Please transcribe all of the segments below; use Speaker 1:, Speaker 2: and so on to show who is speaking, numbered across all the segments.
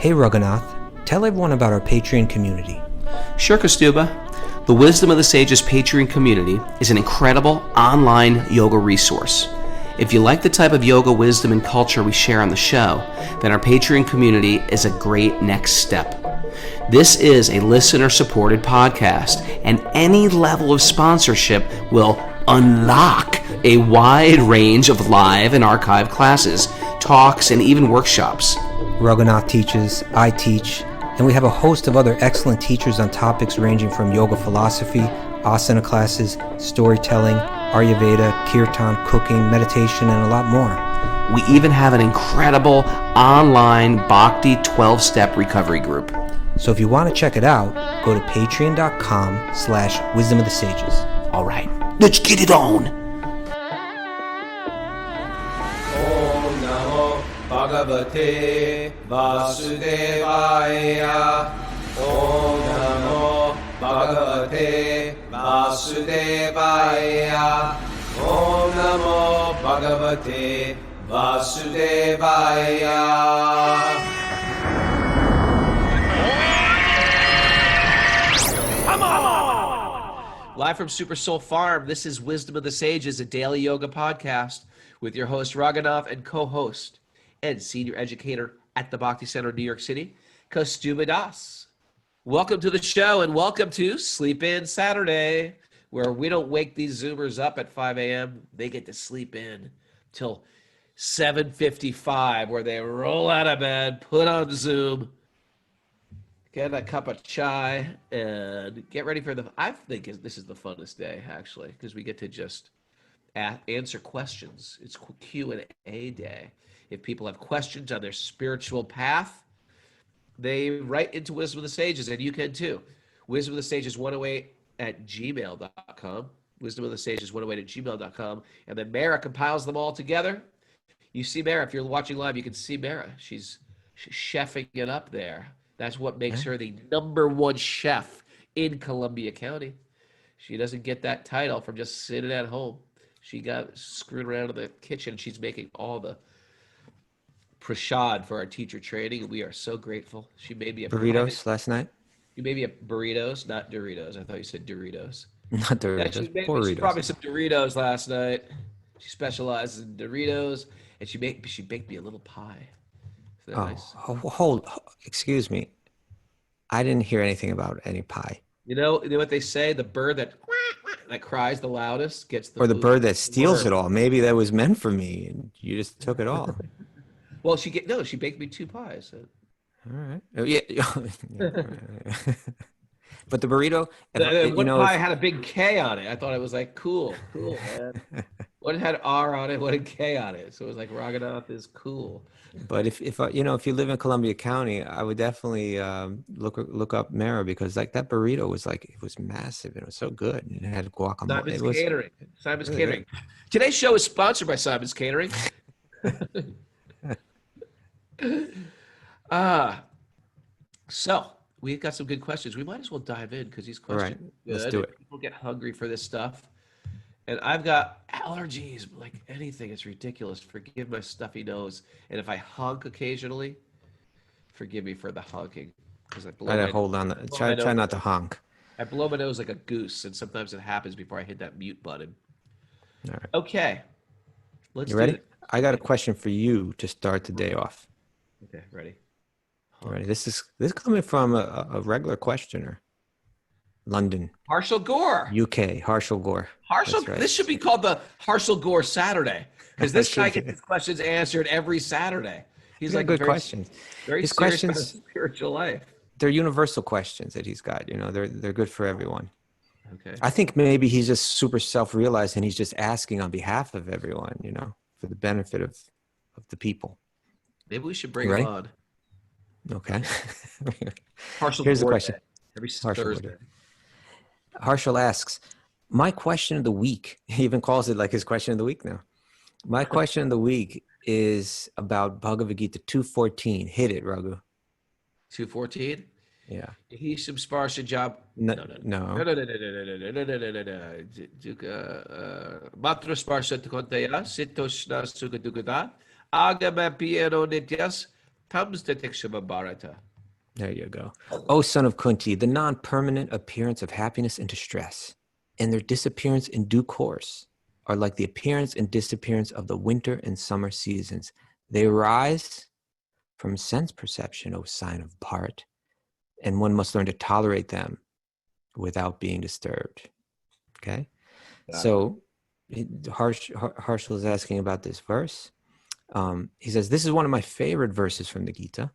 Speaker 1: Hey Raghunath, tell everyone about our Patreon community.
Speaker 2: Sure, Kaustubha. The Wisdom of the Sages Patreon community is an incredible online yoga resource. If you like the type of yoga wisdom and culture we share on the show, then our Patreon community is a great next step. This is a listener-supported podcast, and any level of sponsorship will unlock a wide range of live and archived classes, talks, and even workshops.
Speaker 1: Raghunath teaches, I teach, and we have a host of other excellent teachers on topics ranging from yoga philosophy, asana classes, storytelling, Ayurveda, kirtan, cooking, meditation, and a lot more.
Speaker 2: We even have an incredible online Bhakti 12-step recovery group.
Speaker 1: So if you want to check it out, go to patreon.com/wisdom of the sages.
Speaker 2: All right, let's get it on.
Speaker 3: Om Namo Bhagavate Vasudevaya. Om Namo Bhagavate Vasudevaya. Om Namo Bhagavate Vasudevaya.
Speaker 2: Live from Super Soul Farm, this is Wisdom of the Sages, a daily yoga podcast with your host Raghunath and co-host and senior educator at the Bhakti Center in New York City, Kaustubha Das. Welcome to the show and welcome to Sleep In Saturday, where we don't wake these Zoomers up at 5 a.m. They get to sleep in till 7:55, where they roll out of bed, put on Zoom, get a cup of chai, and get ready for I think this is the funnest day, actually, because we get to just answer questions. It's Q&A day. If people have questions on their spiritual path, they write into Wisdom of the Sages, and you can too. Wisdom of the Sages 108 at gmail.com. Wisdom of the Sages 108 at gmail.com. And then Mara compiles them all together. You see Mara, if you're watching live, you can see Mara. She's chefing it up there. That's what makes her the #1 chef in Columbia County. She doesn't get that title from just sitting at home. She got screwed around in the kitchen. She's making all the prasad for our teacher training, and we are so grateful. She made me a
Speaker 1: Burritos last night?
Speaker 2: You made me a burritos, not Doritos. I thought you said Doritos.
Speaker 1: Not Doritos,
Speaker 2: She made
Speaker 1: Burritos.
Speaker 2: me probably some Doritos last night. She specializes in Doritos, and she baked me a little pie. Isn't that nice?
Speaker 1: Excuse me. I didn't hear anything about any pie.
Speaker 2: You know what they say? The bird that cries the loudest gets the
Speaker 1: Or the
Speaker 2: food.
Speaker 1: bird that steals it all. Maybe that was meant for me, and you just took it all.
Speaker 2: Well, she baked me 2 pies. So.
Speaker 1: All right. Oh, yeah. But the burrito,
Speaker 2: One pie had a big K on it. I thought it was like cool, man. One had R on it, one had K on it. So it was like Raghunath is cool.
Speaker 1: But if you live in Columbia County, I would definitely look up Mara, because like that burrito was it was massive and it was so good. And it had guacamole.
Speaker 2: Simon's Catering. Today's show is sponsored by Simon's Catering. So we've got some good questions. We might as well dive in because these questions are good.
Speaker 1: Let's do it.
Speaker 2: People get hungry for this stuff. And I've got allergies, like anything. It's ridiculous. Forgive my stuffy nose. And if I honk occasionally, forgive me for the honking. Because I
Speaker 1: Hold on. Try not to honk.
Speaker 2: I blow my nose like a goose, and sometimes it happens before I hit that mute button.
Speaker 1: All right.
Speaker 2: Okay.
Speaker 1: You ready? I got a question for you to start the day off.
Speaker 2: Okay, ready.
Speaker 1: All right. This is coming from a regular questioner. London.
Speaker 2: Harshal Gore.
Speaker 1: UK. Harshal Gore.
Speaker 2: Right. This should be called the Harshal Gore Saturday, because this guy gets his questions answered every Saturday. He's like
Speaker 1: good questions.
Speaker 2: Very
Speaker 1: his
Speaker 2: serious
Speaker 1: questions,
Speaker 2: about his spiritual life.
Speaker 1: They're universal questions that he's got. They're good for everyone.
Speaker 2: Okay.
Speaker 1: I think maybe he's just super self-realized and he's just asking on behalf of everyone, for the benefit of the people.
Speaker 2: Maybe we should bring him on.
Speaker 1: Okay.
Speaker 2: Here's
Speaker 1: the question.
Speaker 2: Every Thursday.
Speaker 1: Harshal asks, my question of the week, he even calls it like his question of the week now. My question of the week is about Bhagavad Gita 2:14. Hit it, Raghu.
Speaker 2: 2:14?
Speaker 1: Yeah.
Speaker 2: Hisham Sparsha job.
Speaker 1: No.
Speaker 2: Matra Sparsha Kontaya, Sitoshna Sugadugada, Agama Piero Nityas, Tamsdatikshama
Speaker 1: There you go. O son of Kunti, the non-permanent appearance of happiness and distress, and their disappearance in due course, are like the appearance and disappearance of the winter and summer seasons. They arise from sense perception, O sign of Bharat, and one must learn to tolerate them without being disturbed. Okay? So Harshal is asking about this verse. He says, this is one of my favorite verses from the Gita.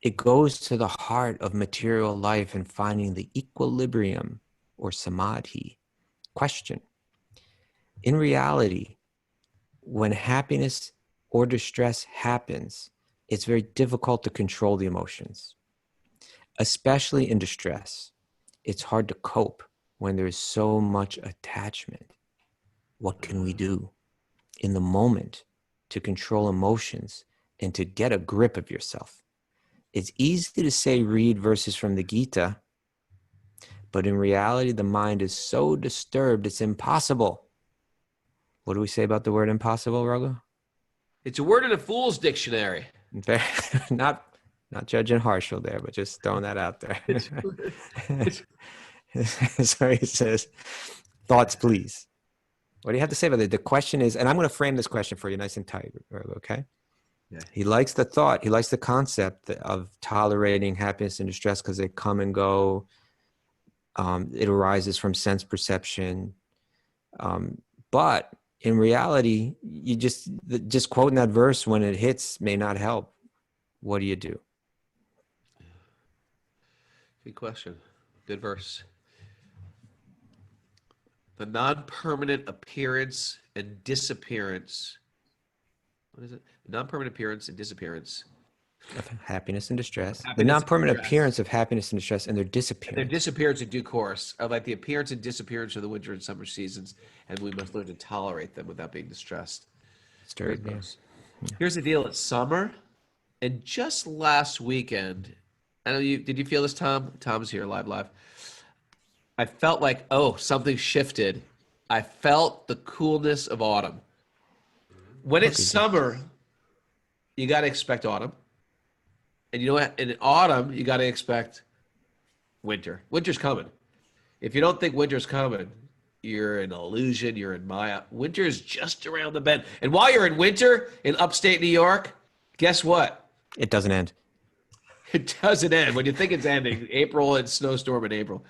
Speaker 1: It goes to the heart of material life and finding the equilibrium or samadhi. Question. In reality, when happiness or distress happens, it's very difficult to control the emotions, especially in distress. It's hard to cope when there's so much attachment. What can we do in the moment to control emotions and to get a grip of yourself? It's easy to say read verses from the Gita, but in reality, the mind is so disturbed, it's impossible. What do we say about the word impossible, Raghu?
Speaker 2: It's a word in a fool's dictionary.
Speaker 1: Not judging Harshal there, but just throwing that out there. So he says, thoughts, please. What do you have to say about it? The question is, and I'm going to frame this question for you nice and tight, okay? Yeah. He likes the thought. He likes the concept of tolerating happiness and distress because they come and go. It arises from sense perception. But in reality, you just quoting that verse when it hits may not help. What do you do?
Speaker 2: Good question. Good verse. The non-permanent appearance and disappearance. What is it? Non-permanent appearance and disappearance.
Speaker 1: Of happiness and distress. The non-permanent appearance of happiness and distress and their disappearance.
Speaker 2: And their disappearance in due course, of like the appearance and disappearance of the winter and summer seasons, and we must learn to tolerate them without being distressed. Here's the deal: it's summer, and just last weekend, I know you. Did you feel this, Tom? Tom's here, live. I felt like, something shifted. I felt the coolness of autumn. When it's summer, you got to expect autumn. And you know what? In autumn, you got to expect winter. Winter's coming. If you don't think winter's coming, you're in illusion, you're in Maya. Winter's just around the bend. And while you're in winter in upstate New York, guess what?
Speaker 1: It doesn't end.
Speaker 2: It doesn't end. When you think it's ending, April and snowstorm in April.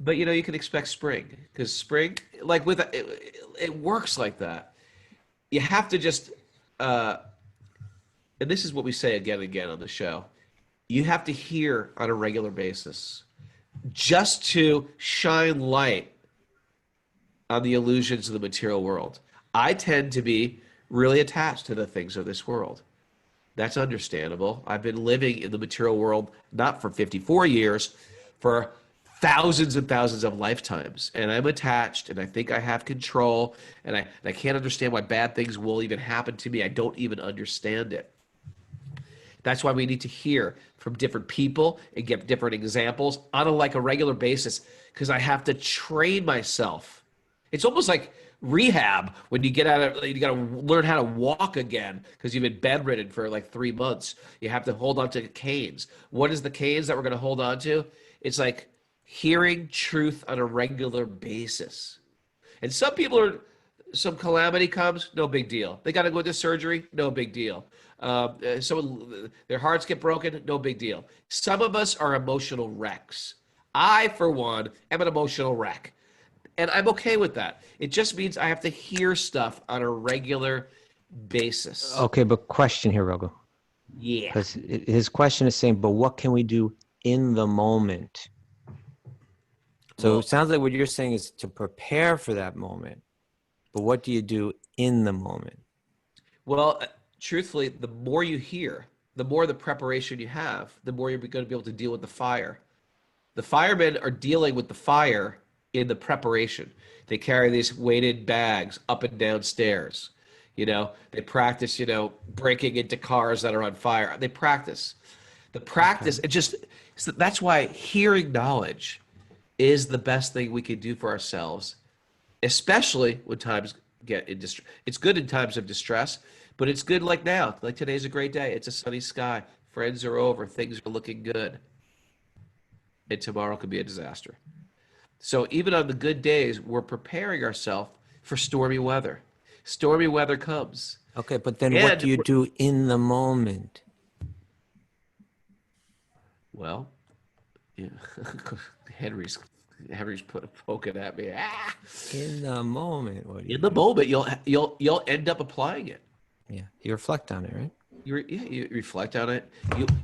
Speaker 2: But, you can expect spring. Because spring, like it works like that. You have to just... and this is what we say again and again on the show, you have to hear on a regular basis just to shine light on the illusions of the material world. I tend to be really attached to the things of this world. That's understandable. I've been living in the material world, not for 54 years, for thousands and thousands of lifetimes. And I'm attached, and I think I have control, and I can't understand why bad things will even happen to me. I don't even understand it. That's why we need to hear from different people and get different examples on a regular basis, because I have to train myself. It's almost like rehab when you get out of, you got to learn how to walk again because you've been bedridden for 3 months. You have to hold on to canes. What is the canes that we're going to hold on to? It's like hearing truth on a regular basis. And some people some calamity comes, no big deal. They got to go into surgery, no big deal. So their hearts get broken, no big deal. Some of us are emotional wrecks. I, for one, am an emotional wreck. And I'm okay with that. It just means I have to hear stuff on a regular basis.
Speaker 1: Okay, but question here, Raghu.
Speaker 2: Yeah.
Speaker 1: Because his question is saying, but what can we do in the moment? So it sounds like what you're saying is to prepare for that moment. But what do you do in the moment?
Speaker 2: Well, truthfully, the more you hear, the more the preparation you have, the more you're going to be able to deal with the fire. The firemen are dealing with the fire in the preparation. They carry these weighted bags up and down stairs. They practice, breaking into cars that are on fire. They practice. The practice, that's why hearing knowledge is the best thing we can do for ourselves, especially when times get in distress. It's good in times of distress, But it's good like now. Like today's a great day. It's a sunny sky. Friends are over. Things are looking good. And tomorrow could be a disaster. So even on the good days, we're preparing ourselves for stormy weather. Stormy weather comes.
Speaker 1: Okay, but then what do you do in the moment?
Speaker 2: Well, yeah. Henry's poking at me. Ah!
Speaker 1: In the moment, what do you
Speaker 2: In the moment, you'll end up applying it.
Speaker 1: Yeah, you reflect on it, right?
Speaker 2: You reflect on it.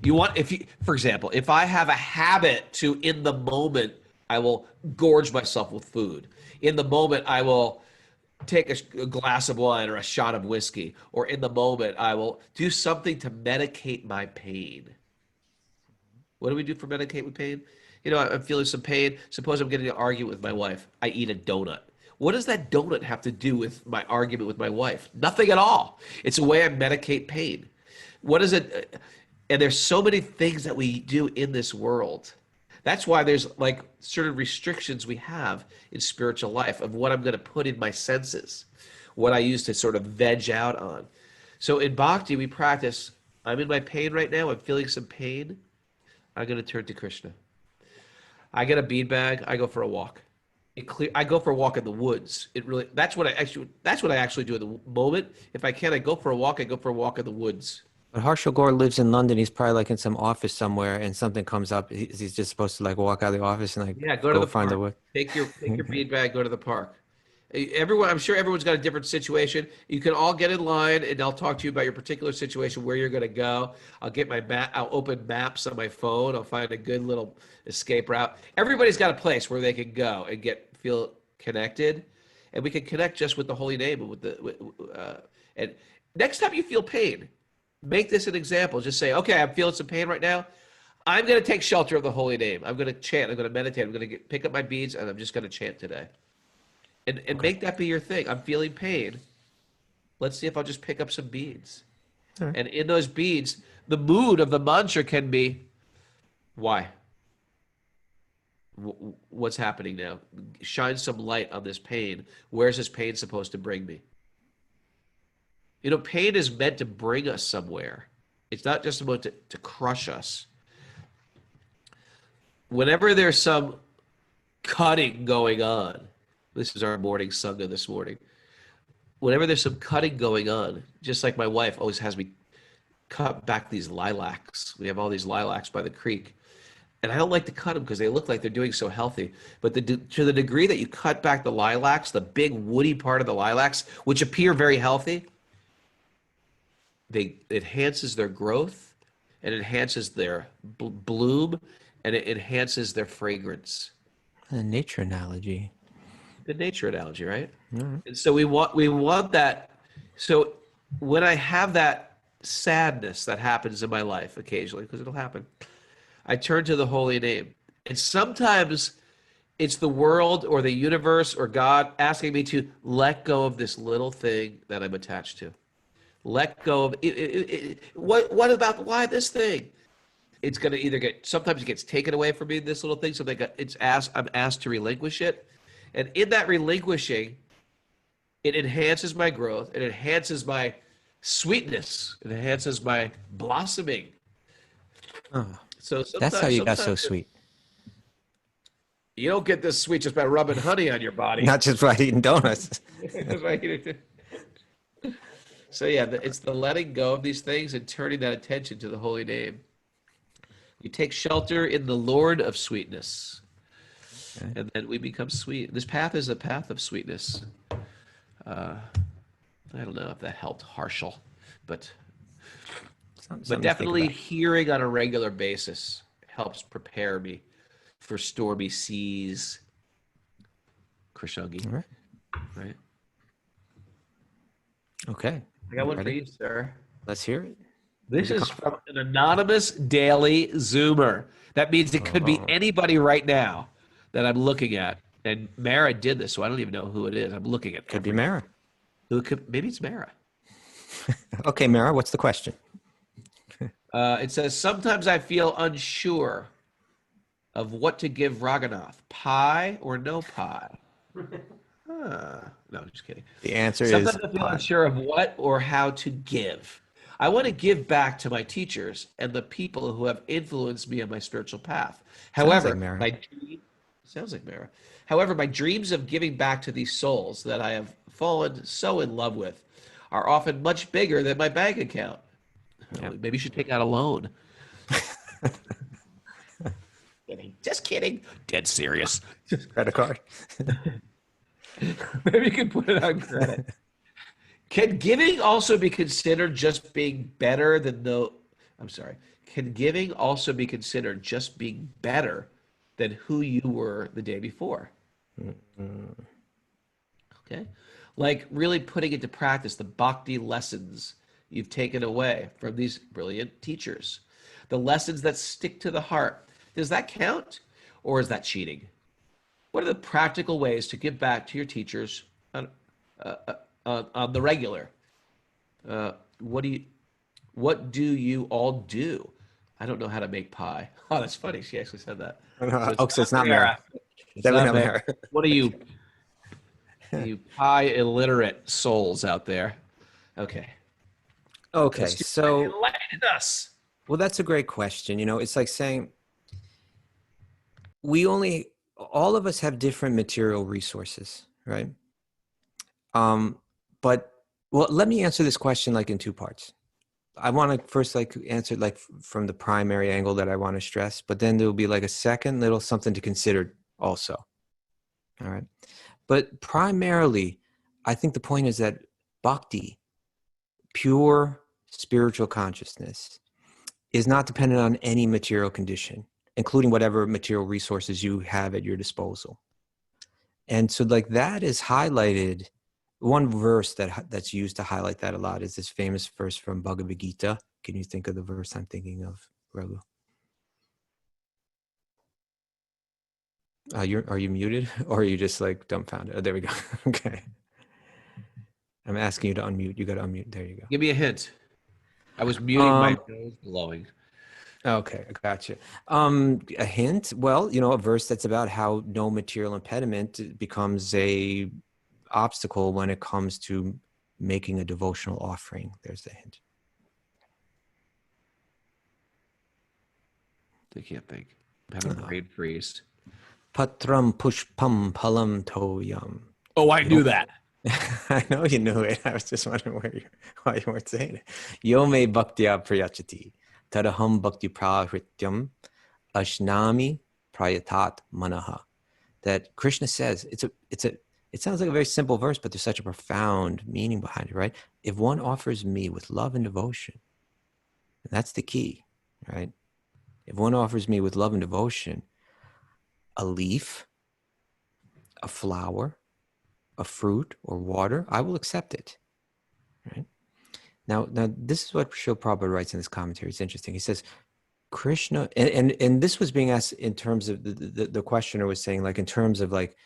Speaker 2: You want, for example, if I have a habit to, in the moment, I will gorge myself with food. In the moment, I will take a glass of wine or a shot of whiskey. Or in the moment, I will do something to medicate my pain. What do we do for medicate with pain? You know, I'm feeling some pain. Suppose I'm getting in an argument with my wife. I eat a donut. What does that donut have to do with my argument with my wife? Nothing at all. It's a way I medicate pain. What is it? And there's so many things that we do in this world. That's why there's like certain restrictions we have in spiritual life of what I'm going to put in my senses, what I use to sort of veg out on. So in Bhakti, we practice, I'm in my pain right now. I'm feeling some pain. I'm going to turn to Krishna. I get a bead bag. I go for a walk. I go for a walk in the woods. That's what I actually do in the moment. If I can, I go for a walk. I go for a walk in the woods.
Speaker 1: But Harshal Gaur lives in London. He's probably like in some office somewhere, and something comes up. He's just supposed to like walk out of the office and like
Speaker 2: go to the
Speaker 1: find
Speaker 2: park.
Speaker 1: the wood.
Speaker 2: Take your bead bag. Go to the park. I'm sure everyone's got a different situation. You can all get in line, and I'll talk to you about your particular situation, where you're going to go. I'll get my map. I'll open maps on my phone. I'll find a good little escape route. Everybody's got a place where they can go and feel connected, and we can connect just with the holy name. And next time you feel pain, make this an example. Just say, okay, I'm feeling some pain right now. I'm going to take shelter of the holy name. I'm going to chant. I'm going to meditate. I'm going to pick up my beads, and I'm just going to chant today. And make that be your thing. I'm feeling pain. Let's see if I'll just pick up some beads. Right. And in those beads, the mood of the mantra can be, why? What's happening now? Shine some light on this pain. Where's this pain supposed to bring me? You know, pain is meant to bring us somewhere. It's not just about to crush us. Whenever there's some cutting going on, this is our morning sangha this morning. Whenever there's some cutting going on, just like my wife always has me cut back these lilacs. We have all these lilacs by the creek. And I don't like to cut them because they look like they're doing so healthy. But to the degree that you cut back the lilacs, the big woody part of the lilacs, which appear very healthy, it enhances their growth, and enhances their bloom, and it enhances their fragrance.
Speaker 1: A nature analogy.
Speaker 2: Good nature analogy, right?
Speaker 1: Mm-hmm.
Speaker 2: And so we want that. So when I have that sadness that happens in my life occasionally, because it'll happen, I turn to the holy name. And sometimes it's the world or the universe or God asking me to let go of this little thing that I'm attached to. Let go of it. What about why this thing? It's going to either sometimes it gets taken away from me, this little thing. I'm asked to relinquish it. And in that relinquishing, it enhances my growth. It enhances my sweetness. It enhances my blossoming.
Speaker 1: Oh,
Speaker 2: so
Speaker 1: that's how you got so sweet.
Speaker 2: You don't get this sweet just by rubbing honey on your body.
Speaker 1: Not just by eating donuts.
Speaker 2: So yeah, it's the letting go of these things and turning that attention to the holy name. You take shelter in the Lord of sweetness. Okay. And then we become sweet. This path is a path of sweetness. I don't know if that helped Harshal, but definitely hearing on a regular basis helps prepare me for stormy seas. Krishnagi.
Speaker 1: All right. Okay.
Speaker 2: I got one for you, sir.
Speaker 1: Let's hear it.
Speaker 2: This is from an anonymous daily Zoomer. That means it could be anybody right now that I'm looking at. And Mara did this, so I don't even know who it is. I'm looking at.
Speaker 1: Could be Mara.
Speaker 2: Maybe it's Mara.
Speaker 1: Okay, Mara, what's the question?
Speaker 2: It says, sometimes I feel unsure of what to give Raghunath, pie or no pie. No, just kidding.
Speaker 1: The answer is
Speaker 2: Sometimes I feel
Speaker 1: pi.
Speaker 2: unsure of what or how to give. I want to give back to my teachers and the people who have influenced me on my spiritual path.
Speaker 1: Sounds like
Speaker 2: However,
Speaker 1: Mara.
Speaker 2: my dream sounds like Mara. However, my dreams of giving back to these souls that I have fallen so in love with are often much bigger than my bank account.
Speaker 1: Yeah.
Speaker 2: Maybe you should take out a loan. Kidding. Just kidding. Dead serious.
Speaker 1: Credit card.
Speaker 2: Maybe you can put it on credit. Can giving also be considered just being better than the? I'm sorry. Can giving also be considered just being better than who you were the day before? Okay. Like really putting into practice the bhakti lessons you've taken away from these brilliant teachers. The lessons that stick to the heart. Does that count? Or is that cheating? What are the practical ways to give back to your teachers on the regular? What do you all do? I don't know how to make pie. Oh, that's funny. She actually said that.
Speaker 1: So it's not Mara.
Speaker 2: It's
Speaker 1: Definitely
Speaker 2: not
Speaker 1: not
Speaker 2: Mara.
Speaker 1: Mara.
Speaker 2: What are you pie illiterate souls out there? Okay.
Speaker 1: Okay,
Speaker 2: Kaustubha,
Speaker 1: so
Speaker 2: enlighten us.
Speaker 1: well, that's a great question. It's like saying all of us have different material resources, right? But well, let me answer this question like in two parts. I want to first like answer like from the primary angle that I want to stress, but then there'll be like a second little something to consider also. All right. But primarily, I think the point is that bhakti, pure spiritual consciousness, is not dependent on any material condition, including whatever material resources you have at your disposal. And so like that is highlighted. One verse that's used to highlight that a lot is this famous verse from Bhagavad Gita. Can you think of the verse I'm thinking of, Raghu? Are you muted or are you just like dumbfounded? Oh, there we go. Okay. I'm asking you to unmute. You got to unmute. There you go.
Speaker 2: Give me a hint. I was muting my nose blowing.
Speaker 1: Okay, I gotcha. A hint? Well, a verse that's about how no material impediment becomes a obstacle when it comes to making a devotional offering. There's the hint.
Speaker 2: I can't think. I'm having a brain freeze.
Speaker 1: Patram pushpam palam toyam.
Speaker 2: Oh, I knew that.
Speaker 1: I know you knew it. I was just wondering why you weren't saying it. Yome bhaktya prayachati tadaham bhakti prahrityam ashnami prayatat manaha. That Krishna says it sounds like a very simple verse, but there's such a profound meaning behind it, right? If one offers me with love and devotion, and that's the key, right? If one offers me with love and devotion, a leaf, a flower, a fruit, or water, I will accept it, right? Now this is what Srila Prabhupada writes in this commentary. It's interesting. He says, Krishna, and this was being asked in terms of the questioner was saying, like in terms of like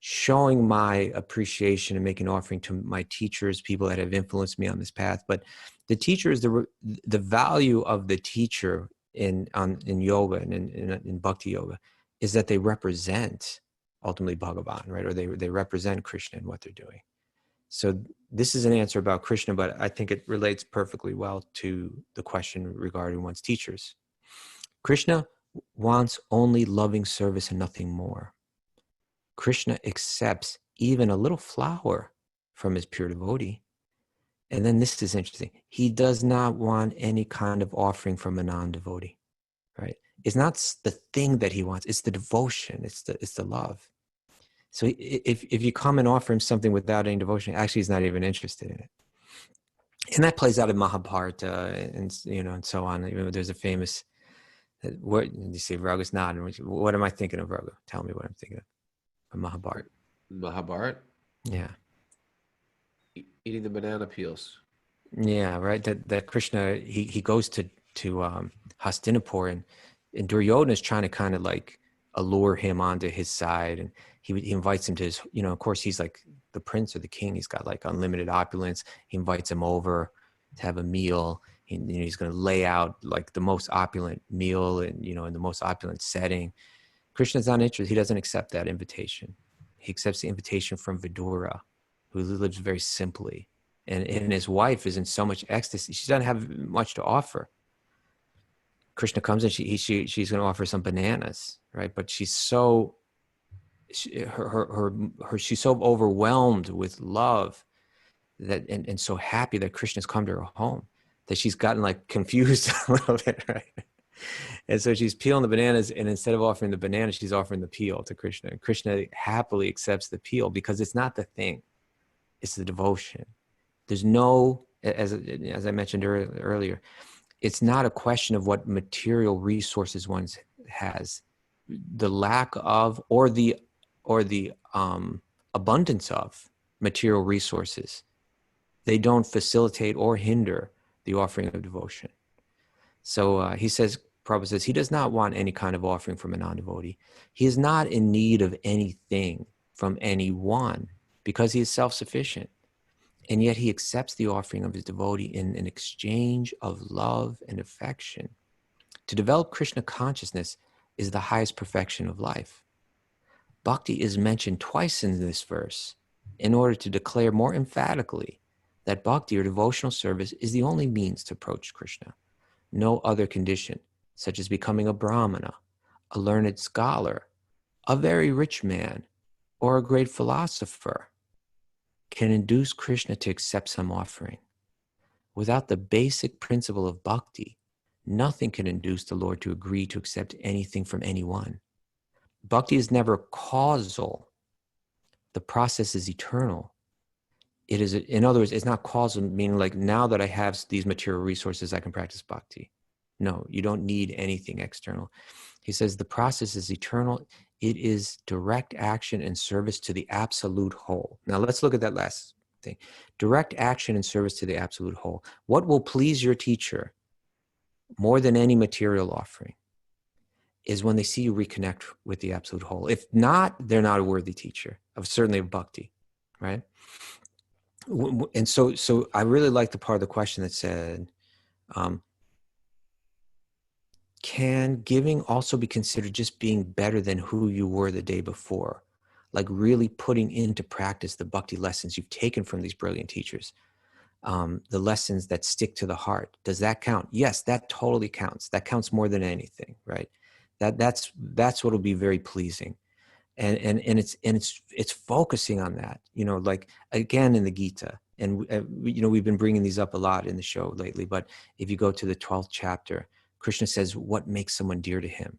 Speaker 1: showing my appreciation and making an offering to my teachers, people that have influenced me on this path. But the teacher is the value of the teacher in yoga and in bhakti yoga is that they represent ultimately Bhagavan, right? Or they represent Krishna in what they're doing. So this is an answer about Krishna, but I think it relates perfectly well to the question regarding one's teachers. Krishna wants only loving service and nothing more. Krishna accepts even a little flower from his pure devotee. And then this is interesting. He does not want any kind of offering from a non-devotee, right? It's not the thing that he wants. It's the devotion. It's the love. So if you come and offer him something without any devotion, actually he's not even interested in it. And that plays out in Mahabharata and so on. There's a famous, what you see, Raghu's nodding. What am I thinking of, Raghu? Tell me what I'm thinking of. From Mahabharata.
Speaker 2: Mahabharata?
Speaker 1: Yeah.
Speaker 2: Eating the banana peels.
Speaker 1: Yeah, right. That Krishna, he goes to Hastinapur and Duryodhana is trying to kind of like allure him onto his side, and he invites him to his, of course he's like the prince or the king. He's got like unlimited opulence. He invites him over to have a meal. He's going to lay out like the most opulent meal and in the most opulent setting. Krishna's not interested. He doesn't accept that invitation. He accepts the invitation from Vidura, who lives very simply. And his wife is in so much ecstasy. She doesn't have much to offer. Krishna comes and she's going to offer some bananas, right? But she's so she's so overwhelmed with love that and so happy that Krishna's come to her home that she's gotten like confused a little bit, right? And so she's peeling the bananas, and instead of offering the banana, she's offering the peel to Krishna. And Krishna happily accepts the peel because it's not the thing, it's the devotion. There's no, as I mentioned earlier, it's not a question of what material resources one has. The lack of or the abundance of material resources, they don't facilitate or hinder the offering of devotion. So he says, Prabhupada says, he does not want any kind of offering from a non-devotee. He is not in need of anything from anyone because he is self-sufficient. And yet he accepts the offering of his devotee in an exchange of love and affection. To develop Krishna consciousness is the highest perfection of life. Bhakti is mentioned twice in this verse in order to declare more emphatically that bhakti or devotional service is the only means to approach Krishna. No other condition, such as becoming a brahmana, a learned scholar, a very rich man, or a great philosopher, can induce Krishna to accept some offering. Without the basic principle of bhakti, nothing can induce the Lord to agree to accept anything from anyone. Bhakti is never causal. The process is eternal. It is, in other words, it's not causal, meaning like now that I have these material resources, I can practice bhakti. No, you don't need anything external. He says the process is eternal. It is direct action and service to the absolute whole. Now let's look at that last thing. Direct action and service to the absolute whole. What will please your teacher more than any material offering is when they see you reconnect with the absolute whole. If not, they're not a worthy teacher of certainly of bhakti, right? And so I really like the part of the question that said, can giving also be considered just being better than who you were the day before? Like really putting into practice the bhakti lessons you've taken from these brilliant teachers, the lessons that stick to the heart. Does that count? Yes, that totally counts. That counts more than anything, right? That's what will be very pleasing. And it's focusing on that, like again in the Gita, and we've been bringing these up a lot in the show lately, but if you go to the 12th chapter, Krishna says what makes someone dear to him.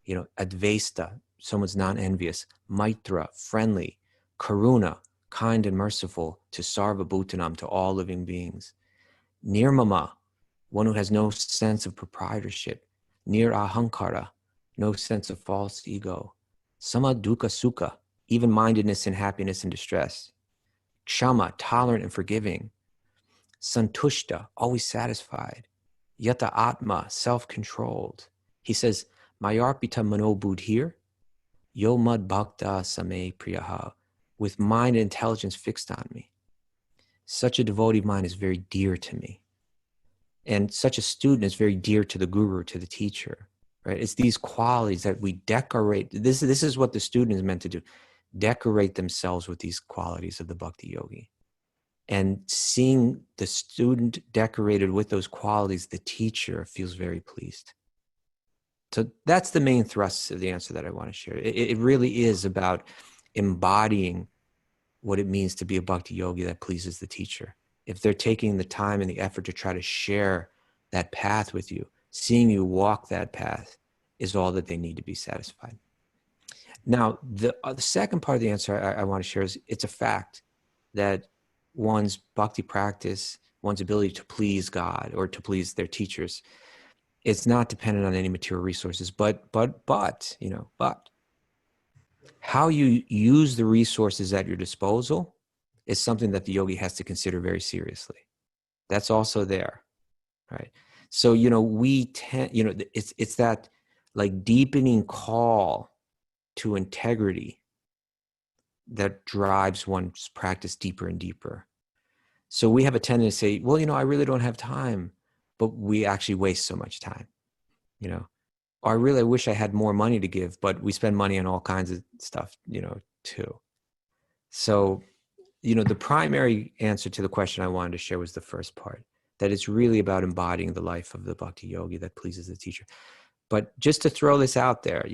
Speaker 1: Advaita, someone's non-envious; Maitra, friendly; Karuna, kind and merciful to Sarva Bhutanam, to all living beings; Nirmama, one who has no sense of proprietorship; Nir Ahankara, no sense of false ego; Sama Dukkha Sukha, even-mindedness in happiness and distress; Kshama, tolerant and forgiving; Santushta, always satisfied; Yata Atma, self-controlled. He says, Mayarpita Mano Buddhir, Yo Mad Bhakta Same Priyaha, with mind and intelligence fixed on me. Such a devotee of mine is very dear to me. And such a student is very dear to the guru, to the teacher. Right? It's these qualities that we decorate. This is what the student is meant to do. Decorate themselves with these qualities of the Bhakti-yogi. And seeing the student decorated with those qualities, the teacher feels very pleased. So that's the main thrust of the answer that I want to share. It really is about embodying what it means to be a Bhakti-yogi that pleases the teacher. If they're taking the time and the effort to try to share that path with you, seeing you walk that path is all that they need to be satisfied. Now, the second part of the answer I want to share is it's a fact that one's bhakti practice, one's ability to please God or to please their teachers, it's not dependent on any material resources, but how you use the resources at your disposal is something that the yogi has to consider very seriously. That's also there, right? So, we tend, it's that like deepening call to integrity that drives one's practice deeper and deeper. So we have a tendency to say, well, I really don't have time, but we actually waste so much time, Or I wish I had more money to give, but we spend money on all kinds of stuff, too. So, the primary answer to the question I wanted to share was the first part, that it's really about embodying the life of the Bhakti yogi that pleases the teacher. But just to throw this out there,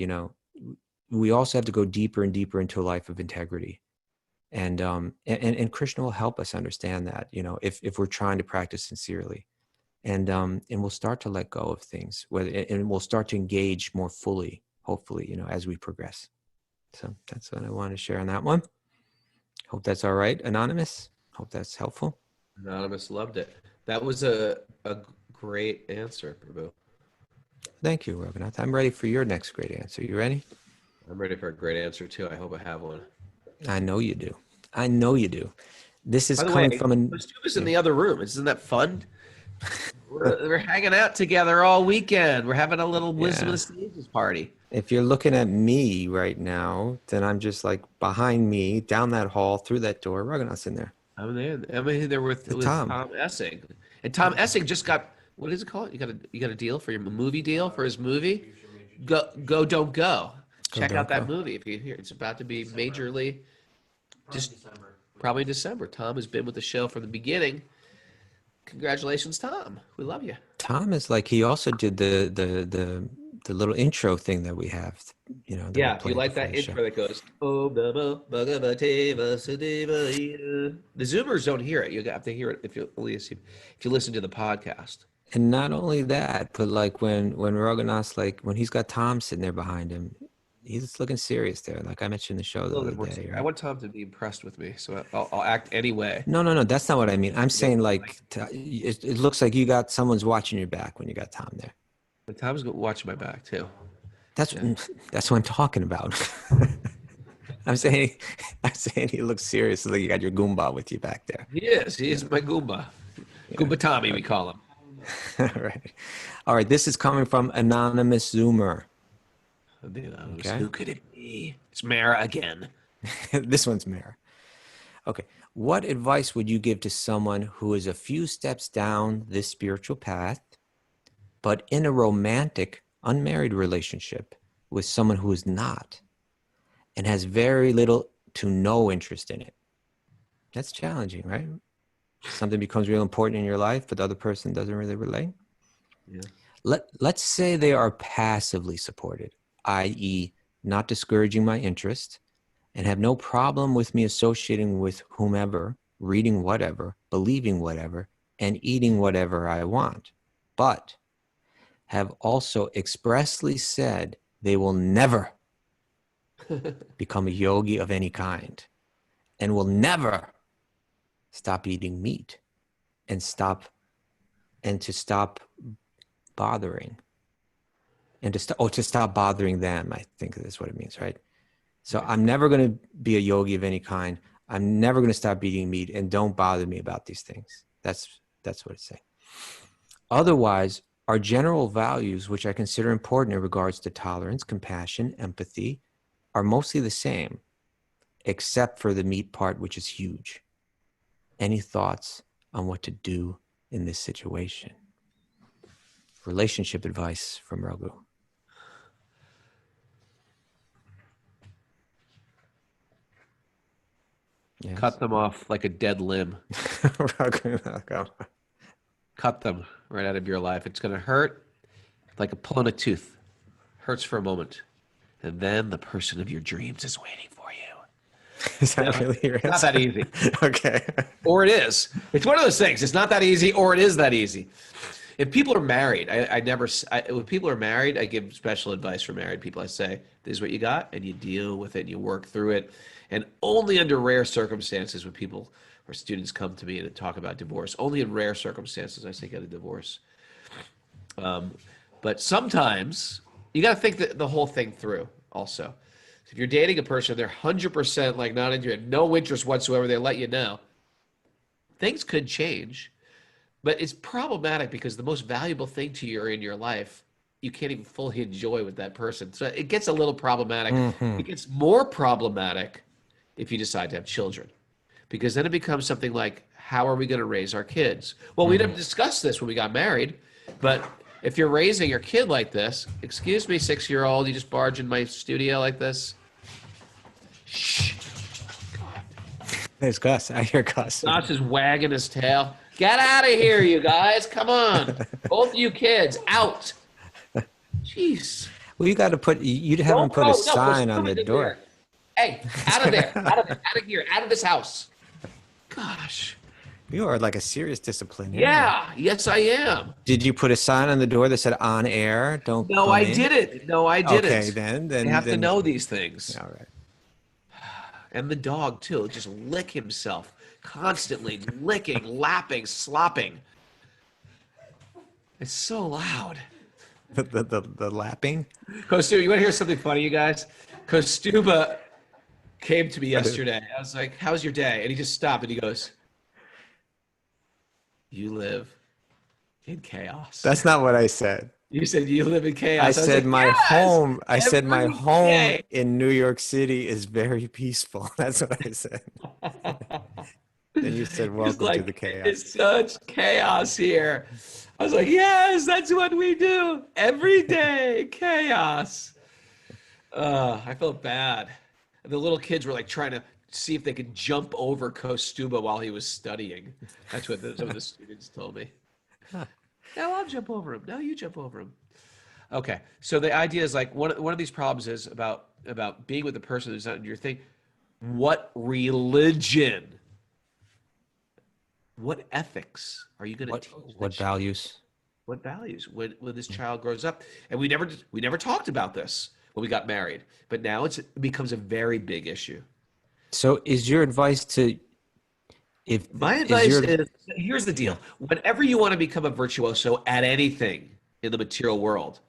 Speaker 1: we also have to go deeper and deeper into a life of integrity. And Krishna will help us understand that, if we're trying to practice sincerely. And we'll start to let go of things, and we'll start to engage more fully, hopefully, as we progress. So that's what I want to share on that one. Hope that's all right, Anonymous. Hope that's helpful.
Speaker 2: Anonymous loved it. That was a great answer, Prabhu.
Speaker 1: Thank you, Raghunath. I'm ready for your next great answer. You ready?
Speaker 2: I'm ready for a great answer too. I hope I have one.
Speaker 1: I know you do. I know you do. This is
Speaker 2: By the
Speaker 1: coming
Speaker 2: way,
Speaker 1: from an.
Speaker 2: Kaustubha's in the other room. Isn't that fun? We're hanging out together all weekend. We're having a little Wisdom of the Sages party.
Speaker 1: If you're looking at me right now, then I'm just like behind me, down that hall, through that door. Raghunath's in there.
Speaker 2: I'm in there with Tom Essing. And Tom Essing just got, what is it called? You got a deal for your movie deal for his movie? Go, don't go. Check out that movie if you hear. It's about to be majorly, probably December. Tom has been with the show from the beginning. Congratulations, Tom. We love you.
Speaker 1: Tom is like, he also did the little intro thing that we have,
Speaker 2: Yeah, do you like that intro that goes, Om Namo Bhagavate Vasudevaya? The Zoomers don't hear it. You have to hear it if you listen to the podcast.
Speaker 1: And not only that, but like when Raghunath's like, when he's got Tom sitting there behind him, he's looking serious there. Like I mentioned in the show the other day. Right?
Speaker 2: I want Tom to be impressed with me, so I'll act anyway.
Speaker 1: No. That's not what I mean. I'm saying like, it looks like someone's watching your back when you got Tom there.
Speaker 2: But Tom's watching my back too.
Speaker 1: That's what I'm talking about. I'm saying he looks serious. Like you got your Goomba with you back there.
Speaker 2: He is my Goomba. Yeah. Goomba Tommy, we call him.
Speaker 1: All right. This is coming from Anonymous Zoomer.
Speaker 2: Okay. Who could it be? It's Mara again.
Speaker 1: This one's Mara. Okay. What advice would you give to someone who is a few steps down this spiritual path, but in a romantic, unmarried relationship with someone who is not, and has very little to no interest in it? That's challenging, right? Something becomes real important in your life, but the other person doesn't really relate.
Speaker 2: Yeah.
Speaker 1: Let's say they are passively supported, i.e., not discouraging my interest, and have no problem with me associating with whomever, reading whatever, believing whatever, and eating whatever I want, but have also expressly said they will never become a yogi of any kind, and will never stop eating meat, and to stop bothering, and to stop bothering them. I think that's what it means, right? So I'm never going to be a yogi of any kind. I'm never going to stop eating meat, and don't bother me about these things. That's what it's saying. Otherwise, our general values, which I consider important in regards to tolerance, compassion, empathy, are mostly the same, except for the meat part, which is huge. Any thoughts on what to do in this situation? Relationship advice from Raghu. Yes.
Speaker 2: Cut them off like a dead limb. Cut them right out of your life. It's going to hurt like pulling a tooth. Hurts for a moment. And then the person of your dreams is waiting for you.
Speaker 1: Is that really your answer?
Speaker 2: Not that easy.
Speaker 1: Okay.
Speaker 2: Or it is. It's one of those things. It's not that easy, or it is that easy. If people are married, when people are married, I give special advice for married people. I say, this is what you got, and you deal with it, and you work through it. And only under rare circumstances when people or students come to me and talk about divorce, only in rare circumstances I say get a divorce. But sometimes you got to think the whole thing through also. If you're dating a person, they're 100% like not into it, no interest whatsoever, they let you know. Things could change, but it's problematic because the most valuable thing to you in your life, you can't even fully enjoy with that person. So it gets a little problematic. Mm-hmm. It gets more problematic if you decide to have children, because then it becomes something like, how are we going to raise our kids? Well, we didn't discuss this when we got married, but if you're raising your kid like this, excuse me, 6-year-old, you just barge in my studio like this. Shh. God.
Speaker 1: There's Gus. I hear Gus.
Speaker 2: Josh is wagging his tail. Get out of here, you guys. Come on. Both you kids, out. Jeez.
Speaker 1: Well, you got to put. You haven't
Speaker 2: Don't
Speaker 1: put a
Speaker 2: go. No,
Speaker 1: sign on the
Speaker 2: Costuma's in
Speaker 1: door.
Speaker 2: there. Hey, out of there. Out of there. Out of here. Out of this house. Gosh.
Speaker 1: You are like a serious disciplinarian.
Speaker 2: Yeah. Yes, I am.
Speaker 1: Did you put a sign on the door that said "on air"? Don't.
Speaker 2: No,
Speaker 1: come
Speaker 2: I
Speaker 1: in?
Speaker 2: didn't. No, I didn't.
Speaker 1: Okay, then
Speaker 2: You have to know these things.
Speaker 1: All right.
Speaker 2: And the dog, too, just lick himself. Constantly licking, lapping, slopping. It's so loud.
Speaker 1: The lapping.
Speaker 2: Kaustubha, you want to hear something funny, you guys? Kaustubha came to me yesterday. I was like, how's your day? And he just stopped and he goes, you live in chaos.
Speaker 1: That's not what I said.
Speaker 2: You said you live in chaos.
Speaker 1: I
Speaker 2: was
Speaker 1: said
Speaker 2: like,
Speaker 1: my
Speaker 2: yes,
Speaker 1: home. I said my
Speaker 2: every
Speaker 1: home
Speaker 2: day.
Speaker 1: in New York City is very peaceful. That's what I said. And you said,
Speaker 2: He's
Speaker 1: "Welcome
Speaker 2: like,
Speaker 1: to the chaos."
Speaker 2: it's such chaos here. I was like, yes, that's what we do every day. Chaos. I felt bad. The little kids were like trying to see if they could jump over Kaustubha while he was studying. That's what some of the students told me. No, I'll jump over him. No, you jump over him. Okay, so the idea is like one of these problems is about being with a person who's not your thing. What religion? What ethics are you going to teach?
Speaker 1: What values?
Speaker 2: What values when this child grows up? And we never talked about this when we got married, but now it becomes a very big issue.
Speaker 1: So, is your advice to if
Speaker 2: My advice is here's the deal: whenever you want to become a virtuoso at anything in the material world,